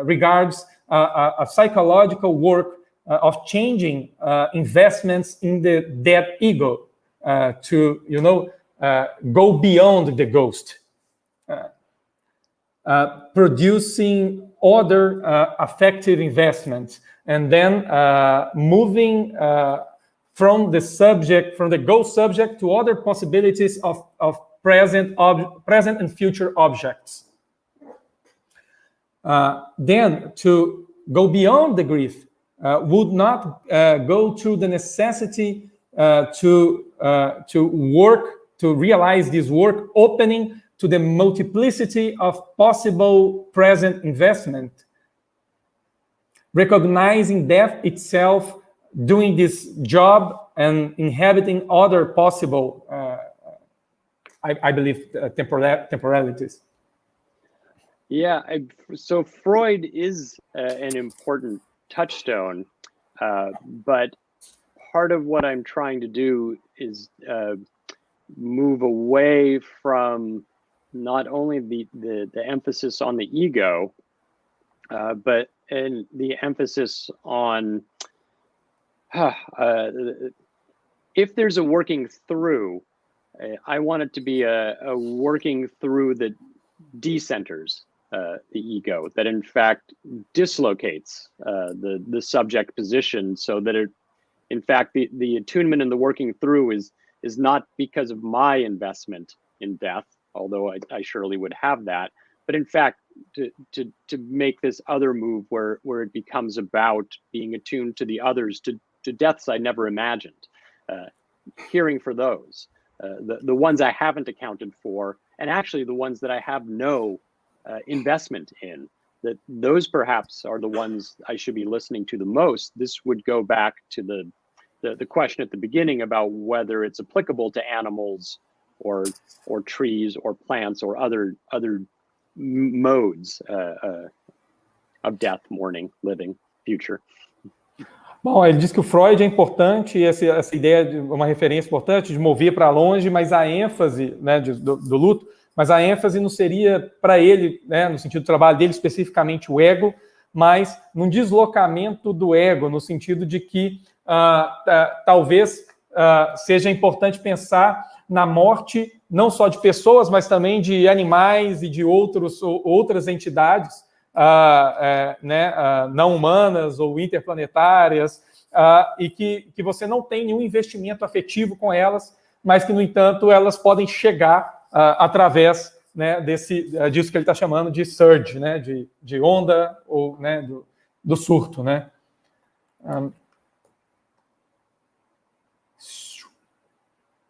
regards a psychological work of changing investments in the dead ego to, go beyond the ghost, producing other affective investments, and then moving from the ghost subject to other possibilities of present and future objects. Then to go beyond the grief would not go through the necessity to work, to realize this work, opening to the multiplicity of possible present investment, recognizing death itself, doing this job and inhabiting other possible, I believe, temporalities. Yeah, so Freud is an important touchstone, but part of what I'm trying to do is move away from not only the emphasis on the ego, but the emphasis on if there's a working through, I want it to be a working through that decenters ego, that in fact dislocates the subject position, so that it, in fact, the attunement and the working through is not because of my investment in death, although I surely would have that, but in fact to make this other move where it becomes about being attuned to the others, to deaths I never imagined, hearing for those, the ones I haven't accounted for, and actually the ones that I have no investment in, that those perhaps are the ones I should be listening to the most. This would go back to the question at the beginning about whether it's applicable to animals or trees or plants or other modes of death, mourning, living, future. Bom, ele diz que o Freud é importante, essa ideia de uma referência importante, de mover para longe, mas a ênfase, né, do luto, mas a ênfase não seria para ele, né, no sentido do trabalho dele, especificamente o ego, mas num deslocamento do ego, no sentido de que talvez seja importante pensar na morte não só de pessoas, mas também de animais e de outras entidades não humanas ou interplanetárias, e que você não tem nenhum investimento afetivo com elas, mas que, no entanto, elas podem chegar através, né, disso que ele está chamando de surge, né, de onda, ou, né, do surto, né?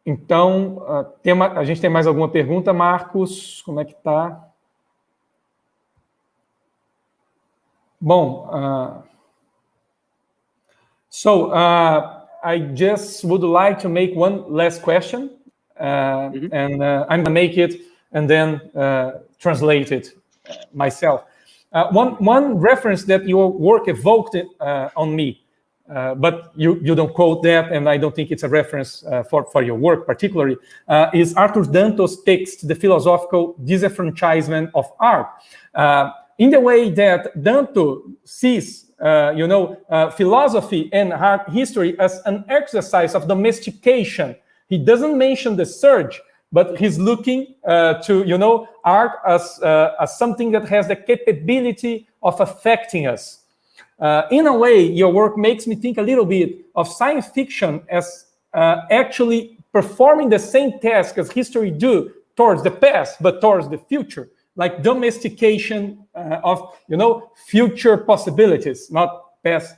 Então, a gente tem mais alguma pergunta, Marcos? Como é que está? Bom, so I just would like to make one last question, and I'm going to make it and then translate it myself. One reference that your work evoked on me, but you don't quote that, and I don't think it's a reference for your work particularly, is Arthur Danto's text, The Philosophical Disenfranchisement of Art. In the way that Danto sees, philosophy and art history as an exercise of domestication. He doesn't mention the surge, but he's looking to, art as something that has the capability of affecting us. In a way, your work makes me think a little bit of science fiction as actually performing the same task as history do towards the past, but towards the future, like domestication of, future possibilities, not past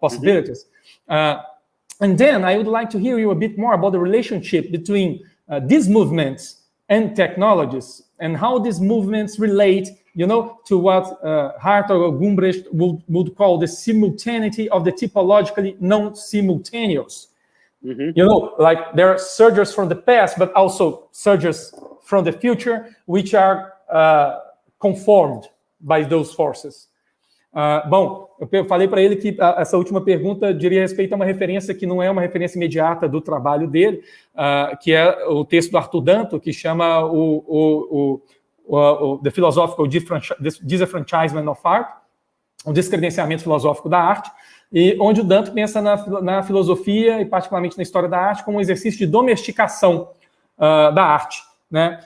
possibilities. And then I would like to hear you a bit more about the relationship between these movements and technologies, and how these movements relate, to what Hartog or Gumbrecht would call the simultaneity of the typologically non-simultaneous. Like there are surgers from the past, but also surgers from the future, which are conformed by those forces. Bom, eu falei para ele que essa última pergunta diria respeito a uma referência que não é uma referência imediata do trabalho dele, que é o texto do Arthur Danto, que chama The Philosophical Disenfranchisement of Art, o descredenciamento filosófico da arte, e onde o Danto pensa na filosofia, e particularmente na história da arte, como um exercício de domesticação da arte, né?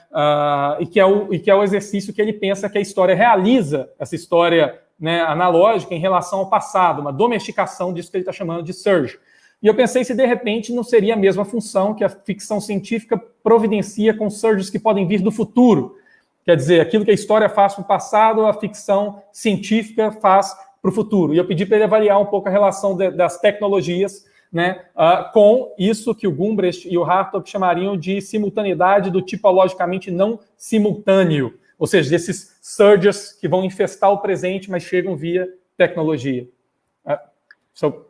E que é o exercício que ele pensa que a história realiza, essa história, né, analógica em relação ao passado, uma domesticação disso que ele está chamando de surge. E eu pensei se, de repente, não seria a mesma função que a ficção científica providencia com surges que podem vir do futuro. Quer dizer, aquilo que a história faz para o passado, a ficção científica faz para o futuro. E eu pedi para ele avaliar um pouco a relação das tecnologias, né, com isso que o Gumbrecht e o Hartog chamariam de simultaneidade do tipologicamente não simultâneo, ou seja, desses surges que vão infestar o presente, mas chegam via tecnologia. So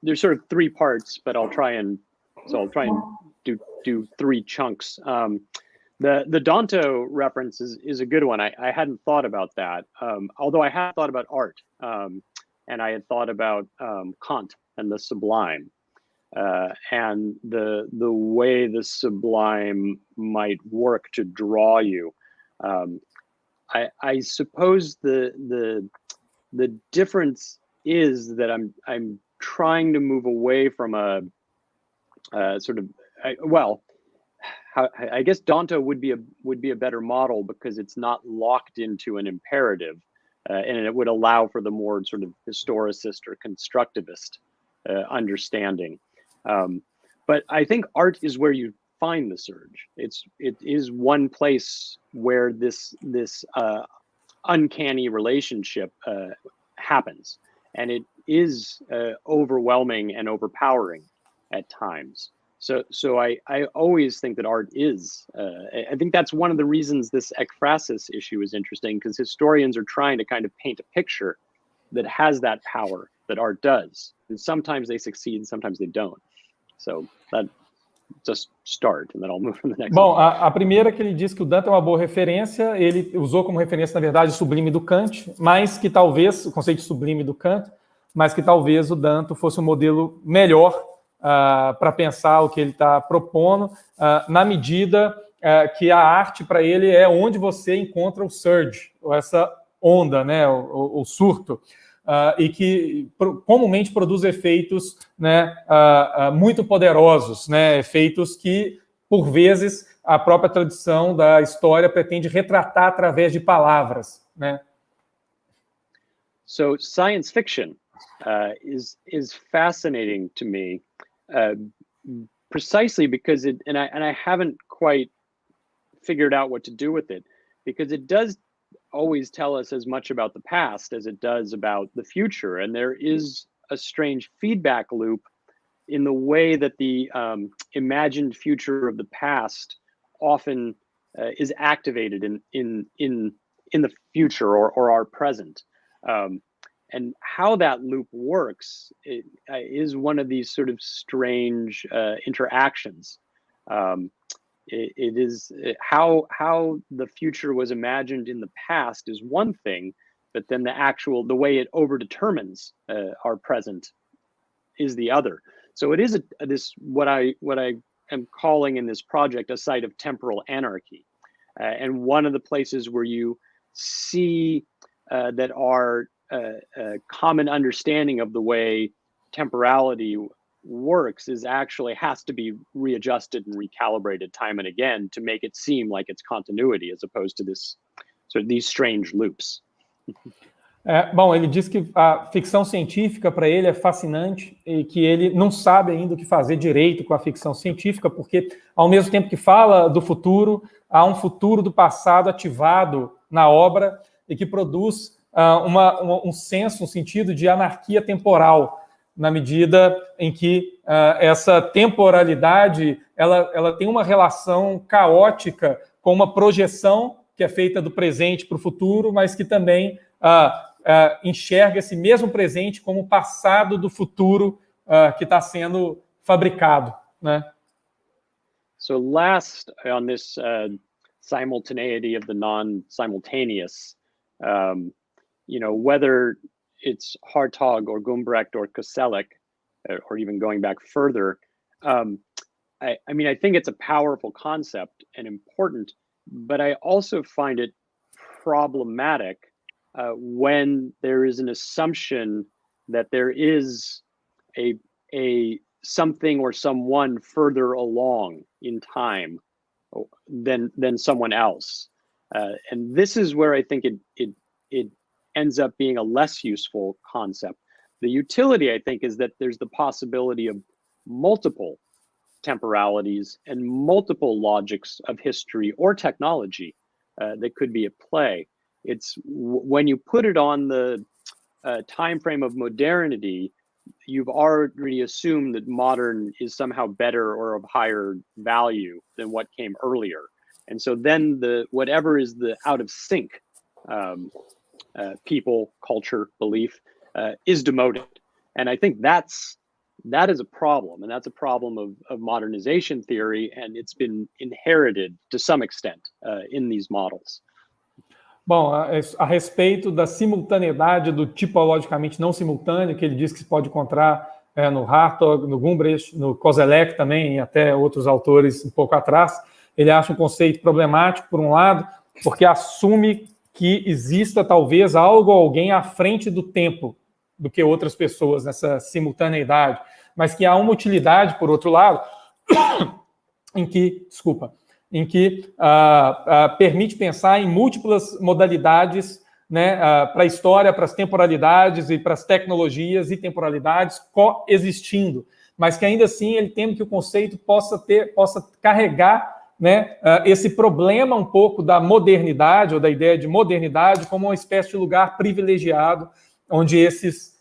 there's sort of three parts, but I'll try and do three chunks. The Danto reference is a good one. I hadn't thought about that, although I had thought about art, and I had thought about Kant and the sublime. And the way the sublime might work to draw you. I suppose the difference is that I'm trying to move away from a sort of I guess Danto would be a better model because it's not locked into an imperative, and it would allow for the more sort of historicist or constructivist understanding. But I think art is where you find the surge. It is one place where this uncanny relationship happens, and it is overwhelming and overpowering at times. So I always think that art is, I think that's one of the reasons this ekphrasis issue is interesting, because historians are trying to kind of paint a picture that has that power that art does. And sometimes they succeed, sometimes they don't. So that just start, and then I'll move to the next. Bom, a primeira que ele diz que o Danto é uma boa referência, ele usou como referência, na verdade, o sublime do Kant, mas que talvez, o conceito de sublime do Kant, mas que talvez o Danto fosse um modelo melhor para pensar o que ele está propondo, na medida que a arte, para ele, é onde você encontra o surge, ou essa onda, né, o surto, e que comumente produz efeitos, né, muito poderosos, né, efeitos que, por vezes, a própria tradição da história pretende retratar através de palavras, né? So science fiction is fascinating to me. Precisely because and I haven't quite figured out what to do with it, because it does always tell us as much about the past as it does about the future, and there is a strange feedback loop in the way that the imagined future of the past often is activated in the future or our present. And how that loop works is one of these sort of strange interactions. It is how the future was imagined in the past is one thing, but then the way it overdetermines our present is the other. So it is what I am calling in this project a site of temporal anarchy, and one of the places where you see that our common understanding of the way temporality works has to be readjusted and recalibrated time and again to make it seem like it's continuity as opposed to these strange loops. Bom, ele diz que a ficção científica para ele é fascinante e que ele não sabe ainda o que fazer direito com a ficção científica, porque ao mesmo tempo que fala do futuro, há um futuro do passado ativado na obra e que produz um senso, um sentido de anarquia temporal, na medida em que essa temporalidade ela tem uma relação caótica com uma projeção que é feita do presente para o futuro, mas que também enxerga esse mesmo presente como o passado do futuro que está sendo fabricado, né? So last on this simultaneity of the non-simultaneous, whether it's Hartog or Gumbrecht or Koselleck, or even going back further, I think it's a powerful concept and important, but I also find it problematic when there is an assumption that there is a something or someone further along in time than someone else, and this is where I think it ends up being a less useful concept. The utility, I think, is that there's the possibility of multiple temporalities and multiple logics of history or technology that could be at play. It's when you put it on the time frame of modernity, you've already assumed that modern is somehow better or of higher value than what came earlier. And so then whatever is the out of sync people, culture, belief is demoted. And I think that is a problem, and that's a problem of modernization theory, and it's been inherited to some extent in these models. Bom, a respeito da simultaneidade do tipologicamente não simultâneo, que ele diz que se pode encontrar no Hartog, no Gumbrecht, no Koselleck também, e até outros autores um pouco atrás, ele acha um conceito problemático, por um lado, porque assume que exista talvez algo ou alguém à frente do tempo do que outras pessoas nessa simultaneidade, mas que há uma utilidade, por outro lado, em que, em que permite pensar em múltiplas modalidades, né, para a história, para as temporalidades e para as tecnologias e temporalidades coexistindo, mas que ainda assim ele tem que o conceito possa carregar, né, esse problema um pouco da modernidade, ou da ideia de modernidade, como uma espécie de lugar privilegiado, onde esses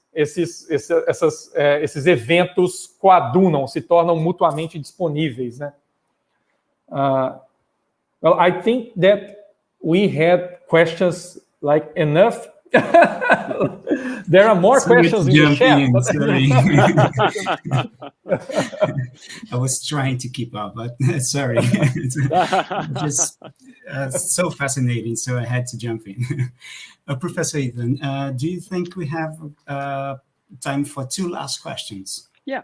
eventos coadunam, se tornam mutuamente disponíveis, né? Well, I think that we had questions like enough. There are more questions in the chat. But... Sorry. I was trying to keep up, but sorry. Just so fascinating, so I had to jump in. Professor Ethan, do you think we have time for 2 last questions? Yeah.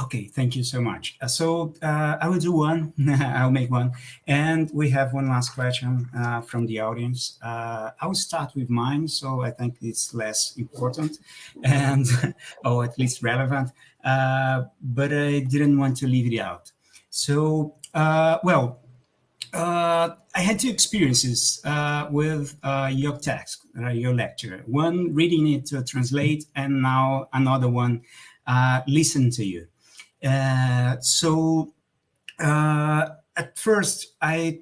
Okay, thank you so much. So I will do one, I'll make one. And we have one last question from the audience. I will start with mine, so I think it's less important and, or at least relevant, but I didn't want to leave it out. So, I had 2 experiences with your text, your lecture. One, reading it to translate, and now another one, listen to you. At first I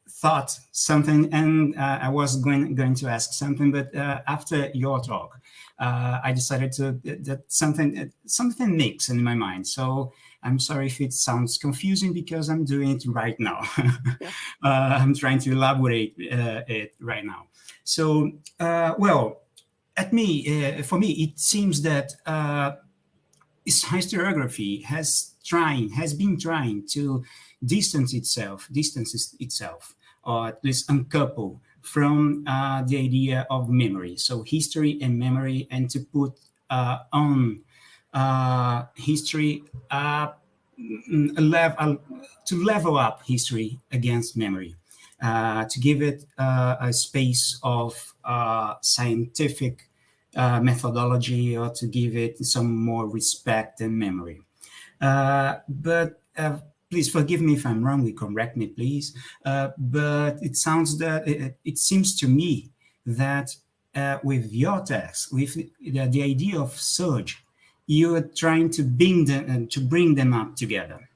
thought something, and I was going to ask something, but after your talk, I decided that something mixed in my mind. So I'm sorry if it sounds confusing, because I'm doing it right now. Yeah. I'm trying to elaborate it right now. So, for me, it seems that historiography has been trying to distance itself, or at least uncouple from the idea of memory. So history and memory, and to put on history to level up history against memory, to give it a space of scientific methodology, or to give it some more respect and memory. But please forgive me if I'm wrong, correct me, please. But it seems to me that with your text, with the idea of surge, you are trying to bring them up together,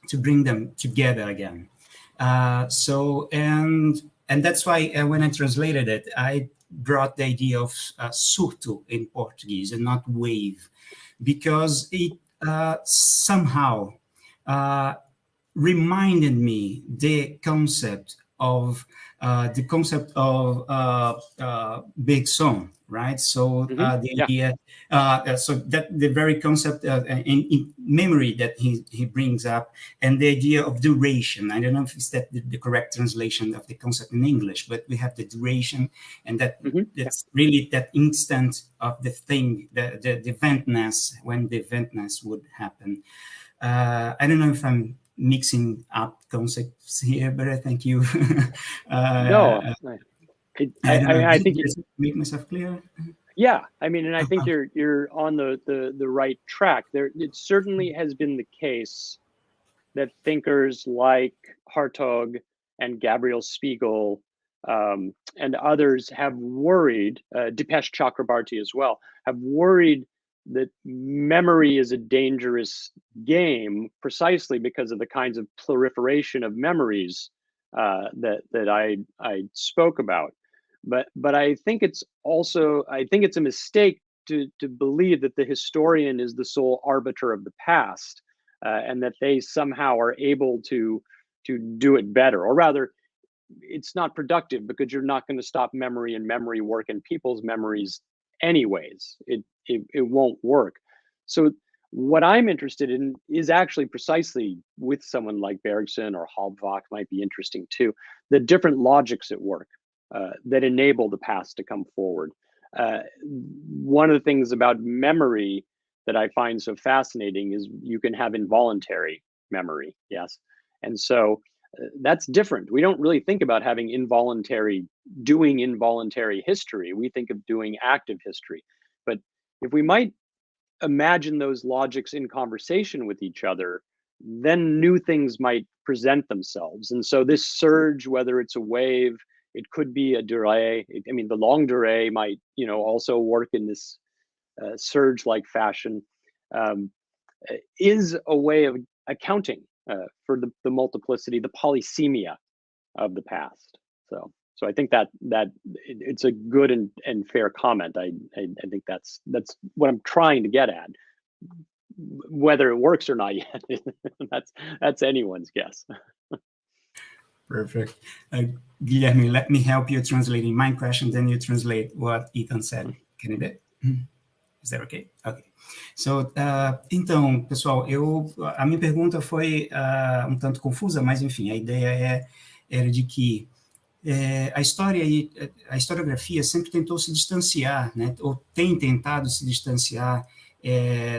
to bring them together again. And that's why when I translated it, I brought the idea of surto in Portuguese and not wave, because it somehow reminded me the concept of big song, right? So the idea, so that the very concept in memory that he brings up, and the idea of duration. I don't know if it's the correct translation of the concept in English, but we have the duration, and that's really that instant of the thing, the eventness, when the eventness would happen. I don't know if I'm mixing up concepts here, but I thank you. No, I think make myself clear. Yeah, I mean, and I think you're on the right track. It certainly has been the case that thinkers like Hartog and Gabriel Spiegel and others have worried, Dipesh Chakrabarty as well, have worried that memory is a dangerous game, precisely because of the kinds of proliferation of memories that I spoke about. But I think it's a mistake to believe that the historian is the sole arbiter of the past, and that they somehow are able to do it better, or rather, it's not productive, because you're not going to stop memory and memory work in people's memories anyways. It won't work. So what I'm interested in is actually precisely with someone like Bergson or Halbwach might be interesting too, the different logics at work that enable the past to come forward. One of the things about memory that I find so fascinating is you can have involuntary memory, yes. And so that's different. We don't really think about having doing involuntary history. We think of doing active history. But if we might imagine those logics in conversation with each other, then new things might present themselves. And so this surge, whether it's a wave, it could be a durée. I mean, the longue durée might, also work in this surge-like fashion, is a way of accounting for the multiplicity, the polysemia of the past. So I think that it's a good and fair comment. I think that's what I'm trying to get at. Whether it works or not yet, that's anyone's guess. Perfect. Guilherme, let me help you translating my question, then you translate what Ethan said. Can you do it? Is that okay? Okay. So, então, pessoal, a minha pergunta foi um tanto confusa, mas, enfim, a ideia era de que a historiografia sempre tentou se distanciar, né, ou tem tentado se distanciar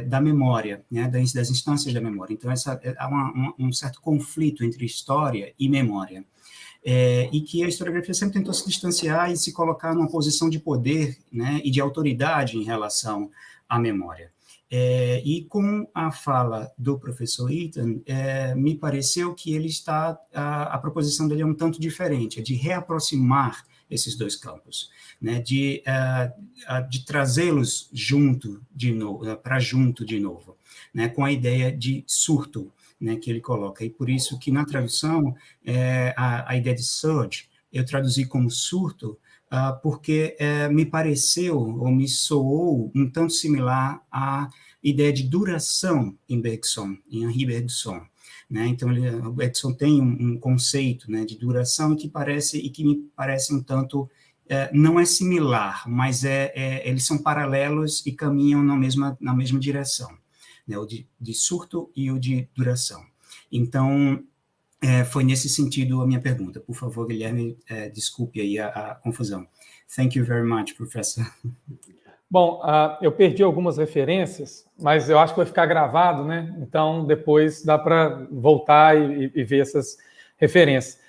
da memória, né, das instâncias da memória. Então, há um certo conflito entre história e memória. E que a historiografia sempre tentou se distanciar e se colocar numa posição de poder, né, e de autoridade em relação à memória. E com a fala do professor Ethan, me pareceu que ele a proposição dele é um tanto diferente, é de reaproximar esses dois campos, né, de trazê-los para junto de novo, né, com a ideia de surto, né, que ele coloca. E por isso que na tradução, a ideia de surge, eu traduzi como surto, porque me pareceu, ou me soou, um tanto similar à ideia de duração em Henri Bergson. Né? Então, o Bergson tem um conceito, né, de duração que me parece um tanto, não é similar, mas eles são paralelos e caminham na mesma direção, né? O de surto e o de duração. Então, foi nesse sentido a minha pergunta. Por favor, Guilherme, desculpe aí a confusão. Thank you very much, professor. Bom, eu perdi algumas referências, mas eu acho que vai ficar gravado, né? Então, depois dá para voltar e ver essas referências.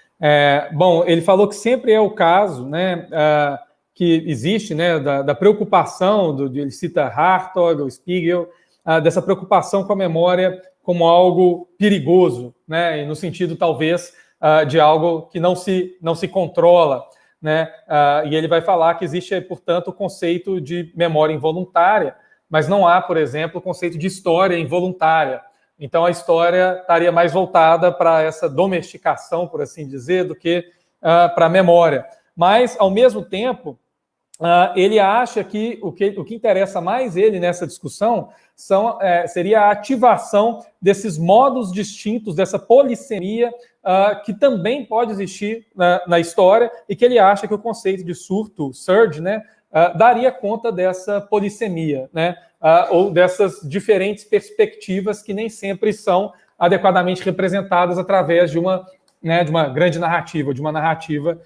Bom, ele falou que sempre é o caso, né, que existe, né, da preocupação, ele cita Hartog, ou Spiegel, dessa preocupação com a memória como algo perigoso, né, e no sentido, talvez, de algo que não se controla, né, e ele vai falar que existe, portanto, o conceito de memória involuntária, mas não há, por exemplo, o conceito de história involuntária. Então, a história estaria mais voltada para essa domesticação, por assim dizer, do que para a memória. Mas, ao mesmo tempo, ele acha que o que interessa mais ele nessa discussão seria a ativação desses modos distintos, dessa polissemia que também pode existir na história, e que ele acha que o conceito de surto, surge, né, daria conta dessa polissemia, né, ou dessas diferentes perspectivas que nem sempre são adequadamente representadas através de uma grande narrativa, de uma narrativa.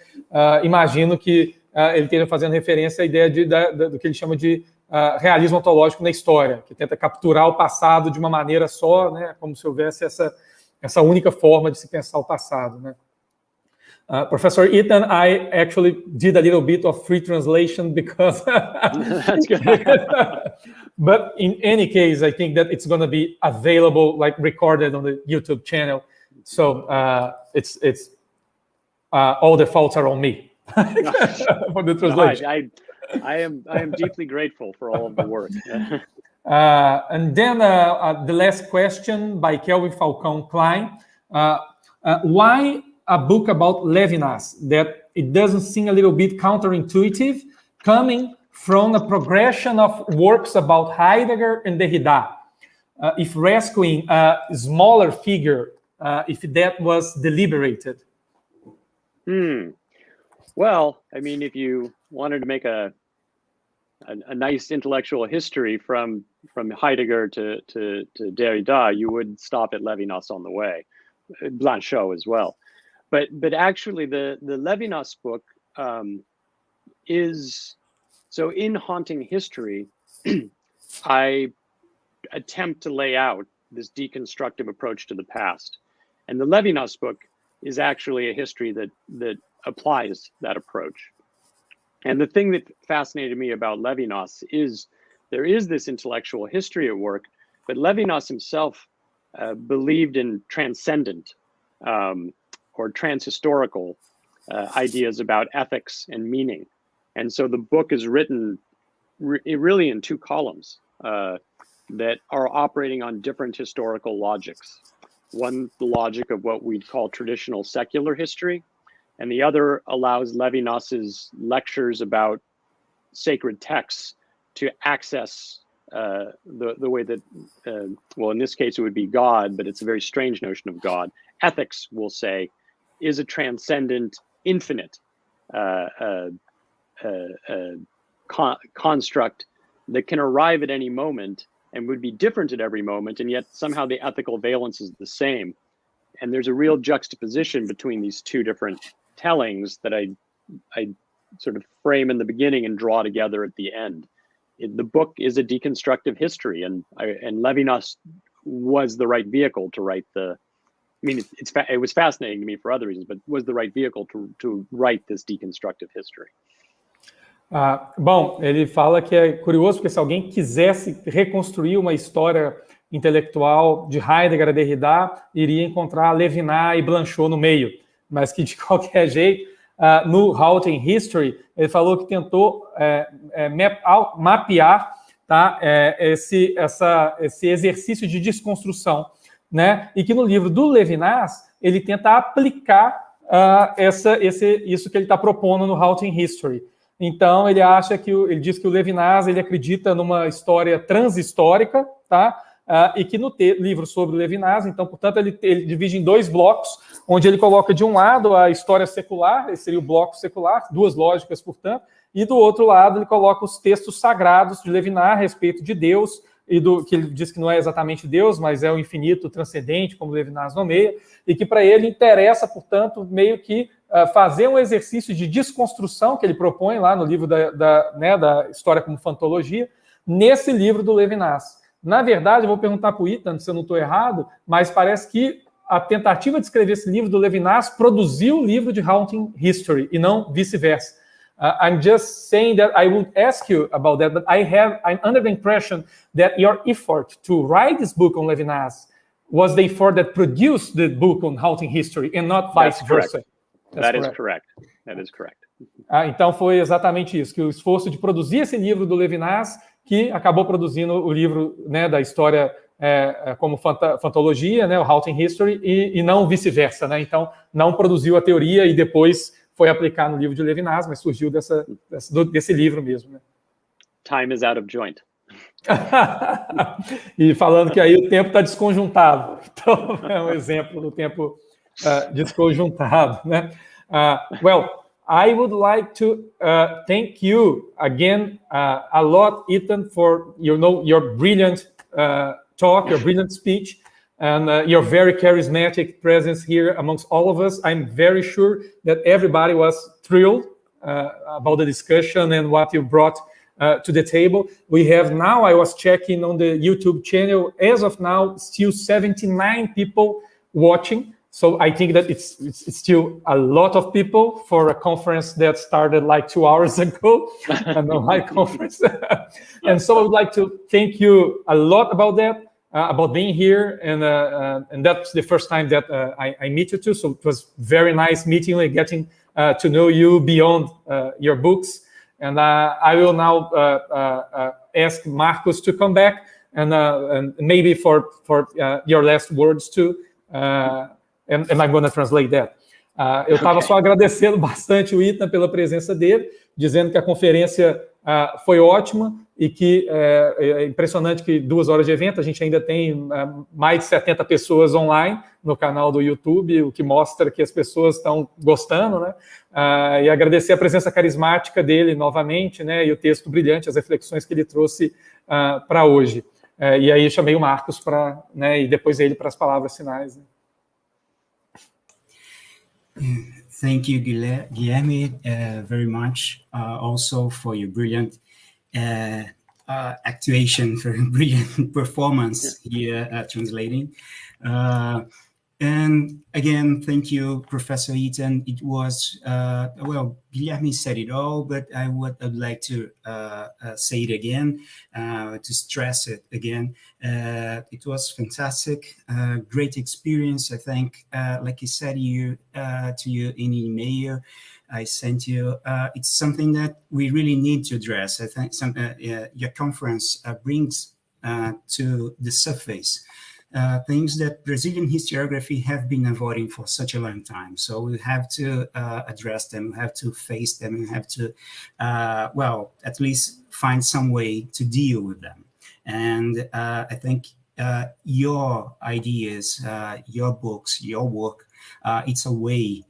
Imagino que ele esteja fazendo referência à ideia do que ele chama de realismo ontológico na história, que tenta capturar o passado de uma maneira só, né, como se houvesse essa única forma de se pensar o passado, né? Professor Ethan, I actually did a little bit of free translation because That's good. But in any case, I think that it's going to be available, like recorded on the YouTube channel. So it's all the faults are on me for the translation. No, I am deeply grateful for all of the work. And then the last question by Kelvin Falcão Klein. Why a book about Levinas that it doesn't seem a little bit counterintuitive, coming from a progression of works about Heidegger and Derrida? If rescuing a smaller figure, if that was deliberated? Well, I mean, if you wanted to make a nice intellectual history from Heidegger to Derrida, you would stop at Levinas on the way, Blanchot as well. But actually, the Levinas book is, so in Haunting History, I attempt to lay out this deconstructive approach to the past, and the Levinas book is actually a history that applies that approach. And the thing that fascinated me about Levinas is there is this intellectual history at work, but Levinas himself believed in transcendent or transhistorical ideas about ethics and meaning. And so the book is written really in two columns that are operating on different historical logics. One, the logic of what we'd call traditional secular history, and the other allows Levinas's lectures about sacred texts to access the way that, well, in this case, it would be God, but it's a very strange notion of God. Ethics, we'll say, is a transcendent, infinite construct that can arrive at any moment and would be different at every moment, and yet somehow the ethical valence is the same. And there's a real juxtaposition between these two different tellings that I sort of frame in the beginning and draw together at the end. The book is a deconstructive history, and Levinas was the right vehicle to write the. I mean, it was fascinating to me for other reasons, but was the right vehicle to write this deconstructive history. Bom, ele fala que é curioso porque se alguém quisesse reconstruir uma história intelectual de Heidegger a Derrida, iria encontrar Levinas e Blanchot no meio, mas que de qualquer jeito, no Halting History, ele falou que tentou mapear, tá, esse exercício de desconstrução, né? E que no livro do Levinas ele tenta aplicar isso que ele está propondo no Halting History. Então ele acha que ele diz que o Levinas ele acredita numa história transhistórica, tá? E que no livro sobre o Levinas, então, portanto, ele divide em dois blocos, onde ele coloca de um lado a história secular, esse seria o bloco secular, duas lógicas, portanto, e do outro lado ele coloca os textos sagrados de Levinas a respeito de Deus, e que ele diz que não é exatamente Deus, mas é o infinito transcendente, como Levinas nomeia, e que para ele interessa, portanto, meio que fazer um exercício de desconstrução que ele propõe lá no livro da História como Fantologia, nesse livro do Levinas. Na verdade, eu vou perguntar para o Ethan se eu não estou errado, mas parece que a tentativa de escrever esse livro do Levinas produziu o livro de Halting History, e não vice-versa. I'm just saying that I would ask you about that, but I'm under the impression that your effort to write this book on Levinas was the effort that produced the book on Halting History, and not vice versa. That is correct. That is correct. Então foi exatamente isso, que o esforço de produzir esse livro do Levinas que acabou produzindo o livro, né, da história como fantologia, né, o Halting History, e não vice-versa, né? Então não produziu a teoria e depois foi aplicar no livro de Levinas, mas surgiu desse livro mesmo, né? Time is out of joint. E falando que aí o tempo está desconjuntado. Então é um exemplo do tempo desconjuntado, né? Well, I would like to thank you again a lot, Ethan, for your brilliant talk, your brilliant speech, and your very charismatic presence here amongst all of us. I'm very sure that everybody was thrilled about the discussion and what you brought to the table. We have now, I was checking on the YouTube channel, as of now, still 79 people watching. So I think that it's still a lot of people for a conference that started like 2 hours ago, an online conference. And so I would like to thank you a lot about that, about being here. And that's the first time that I meet you too. So it was very nice meeting you and getting to know you beyond your books. And I will now ask Marcos to come back and maybe for your last words too. And I'm going to translate that. Eu estava só agradecendo bastante o Ethan pela presença dele, dizendo que a conferência foi ótima e que é impressionante que 2 horas de evento, a gente ainda tem mais de 70 pessoas online no canal do YouTube, o que mostra que as pessoas estão gostando, né? E agradecer a presença carismática dele novamente, né? E o texto brilhante, as reflexões que ele trouxe para hoje. E aí eu chamei o Marcos para, né? E depois ele para as palavras finais, né? Thank you, Guilherme, very much. Also for your brilliant actuation, for brilliant performance here translating. And again, thank you, Professor Ethan. It was, well, Guilherme said it all, but I'd like to say it again, to stress it again. It was fantastic, great experience. I think, like I said to you in email, I sent you, it's something that we really need to address. I think your conference brings to the surface things that Brazilian historiography have been avoiding for such a long time. So we have to address them, we have to face them, we have to, well, at least find some way to deal with them. And I think your ideas, your books, your work, it's a way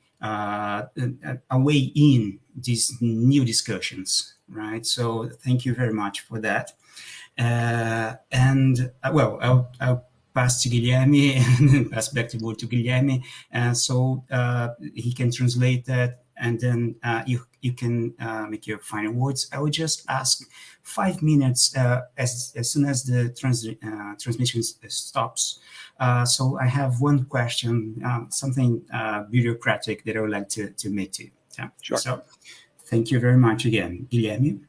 in these new discussions, right? So thank you very much for that. And well, I'll pass to Guilherme and pass back the word to Guilherme, so he can translate that, and then you can make your final words. I would just ask 5 minutes as soon as the transmission stops. So I have one question, something bureaucratic that I would like to make to you. Yeah. Sure. So thank you very much again, Guilherme.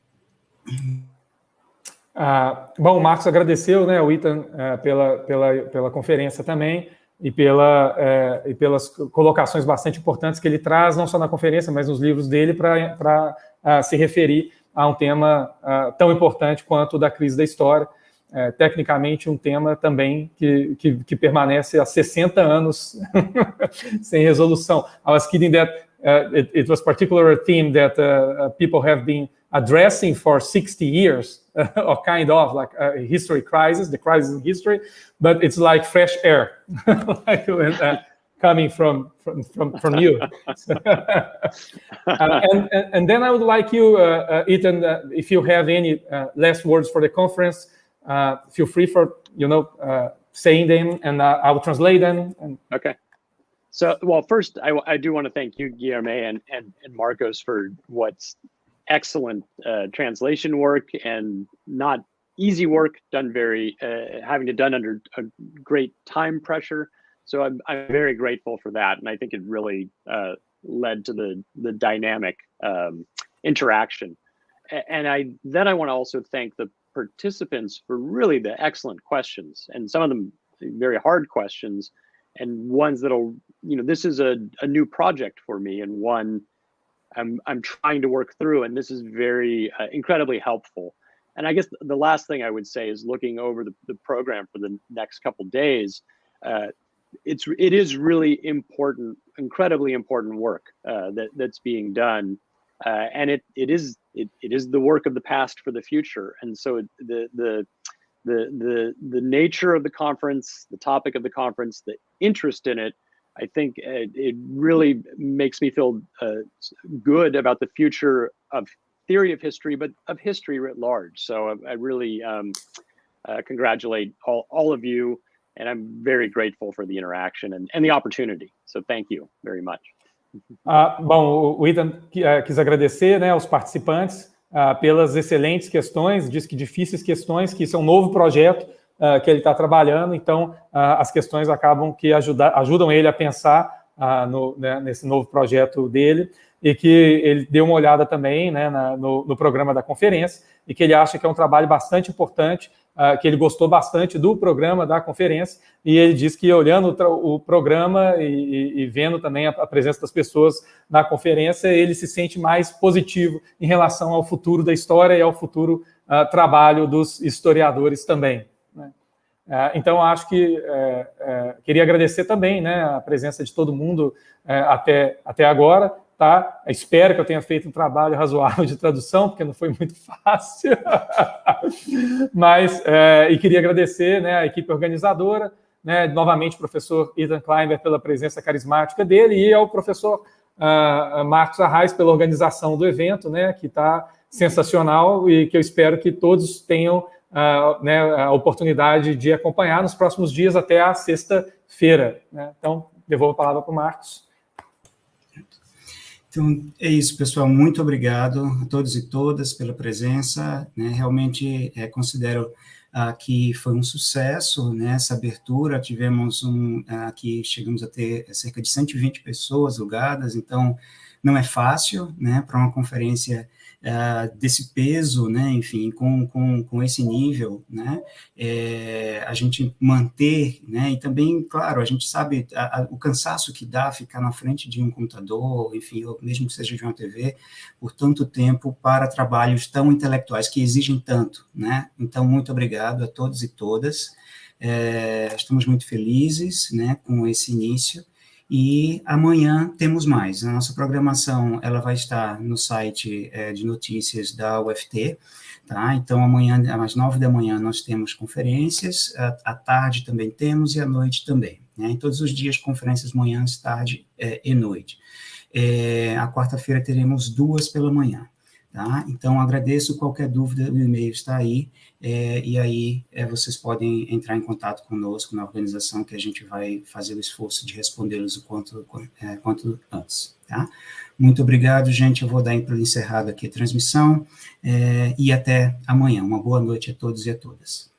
Bom, o Marcos agradeceu, né, o Ethan pela conferência também e pelas colocações bastante importantes que ele traz, não só na conferência, mas nos livros dele, para se referir a um tema tão importante quanto o da crise da história. Tecnicamente, um tema também que permanece há 60 anos sem resolução. I was kidding that it was particular a theme that people have been addressing for 60 years, or kind of like a history crisis, the crisis in history, but it's like fresh air, like coming from you. And then I would like you, Ethan, if you have any last words for the conference, feel free for saying them, and I will translate them. Okay. So, well, first, I do want to thank you, Guilherme, and Marcos, for what's excellent translation work, and not easy work, done having to done under a great time pressure. So I'm very grateful for that, and I think it really led to the dynamic interaction. And I want to also thank the participants for really the excellent questions, and some of them very hard questions, and ones that'll, this is a new project for me, and one I'm trying to work through, and this is very incredibly helpful. And I guess the last thing I would say is, looking over the program for the next couple of days, it is really important, incredibly important work that's being done, and it is the work of the past for the future. And so the nature of the conference, the topic of the conference, the interest in it, I think it really makes me feel good about the future of theory of history, but of history writ large. So I really congratulate all of you, and I'm very grateful for the interaction and the opportunity. So thank you very much. Bom, o Ethan quis agradecer, né, aos participantes pelas excelentes questões, diz que difíceis questões, que isso é um novo projeto que ele está trabalhando, então as questões acabam que ajudam ele a pensar nesse novo projeto dele, e que ele deu uma olhada também, né, no programa da conferência, e que ele acha que é um trabalho bastante importante, que ele gostou bastante do programa da conferência, e ele diz que, olhando o programa e vendo também a presença das pessoas na conferência, ele se sente mais positivo em relação ao futuro da história e ao futuro trabalho dos historiadores também. Então, acho que queria agradecer também, né, a presença de todo mundo até agora. Tá? Espero que eu tenha feito um trabalho razoável de tradução, porque não foi muito fácil. Mas, e queria agradecer, né, a equipe organizadora, né, novamente o professor Ethan Kleinberg pela presença carismática dele, e ao professor Marcos Arraes pela organização do evento, né, que está sensacional, e que eu espero que todos tenham né, a oportunidade de acompanhar nos próximos dias até a sexta-feira. Né? Então, devolvo a palavra para o Marcos. Então, é isso, pessoal. Muito obrigado a todos e todas pela presença. Né? Realmente, considero que foi um sucesso, né? Essa abertura. Tivemos aqui, chegamos a ter cerca de 120 pessoas alugadas, então não é fácil, né? Para uma conferência desse peso, né? Enfim, com esse nível, né? A gente manter, né? E também, claro, a gente sabe o cansaço que dá ficar na frente de um computador, enfim, ou mesmo que seja de uma TV, por tanto tempo para trabalhos tão intelectuais que exigem tanto, né? Então, muito obrigado a todos e todas. Estamos muito felizes, né? Com esse início. E amanhã temos mais. A nossa programação ela vai estar no site de notícias da UFT, tá? Então, amanhã, às 9 da manhã, nós temos conferências, à tarde também temos, e à noite também. Né? Em todos os dias, conferências manhãs, tarde e noite. A quarta-feira teremos 2 pela manhã. Tá? Então, agradeço, qualquer dúvida, o e-mail está aí, e aí vocês podem entrar em contato conosco na organização, que a gente vai fazer o esforço de respondê-los o quanto antes. Tá? Muito obrigado, gente, eu vou dar por encerrado aqui a transmissão, e até amanhã. Uma boa noite a todos e a todas.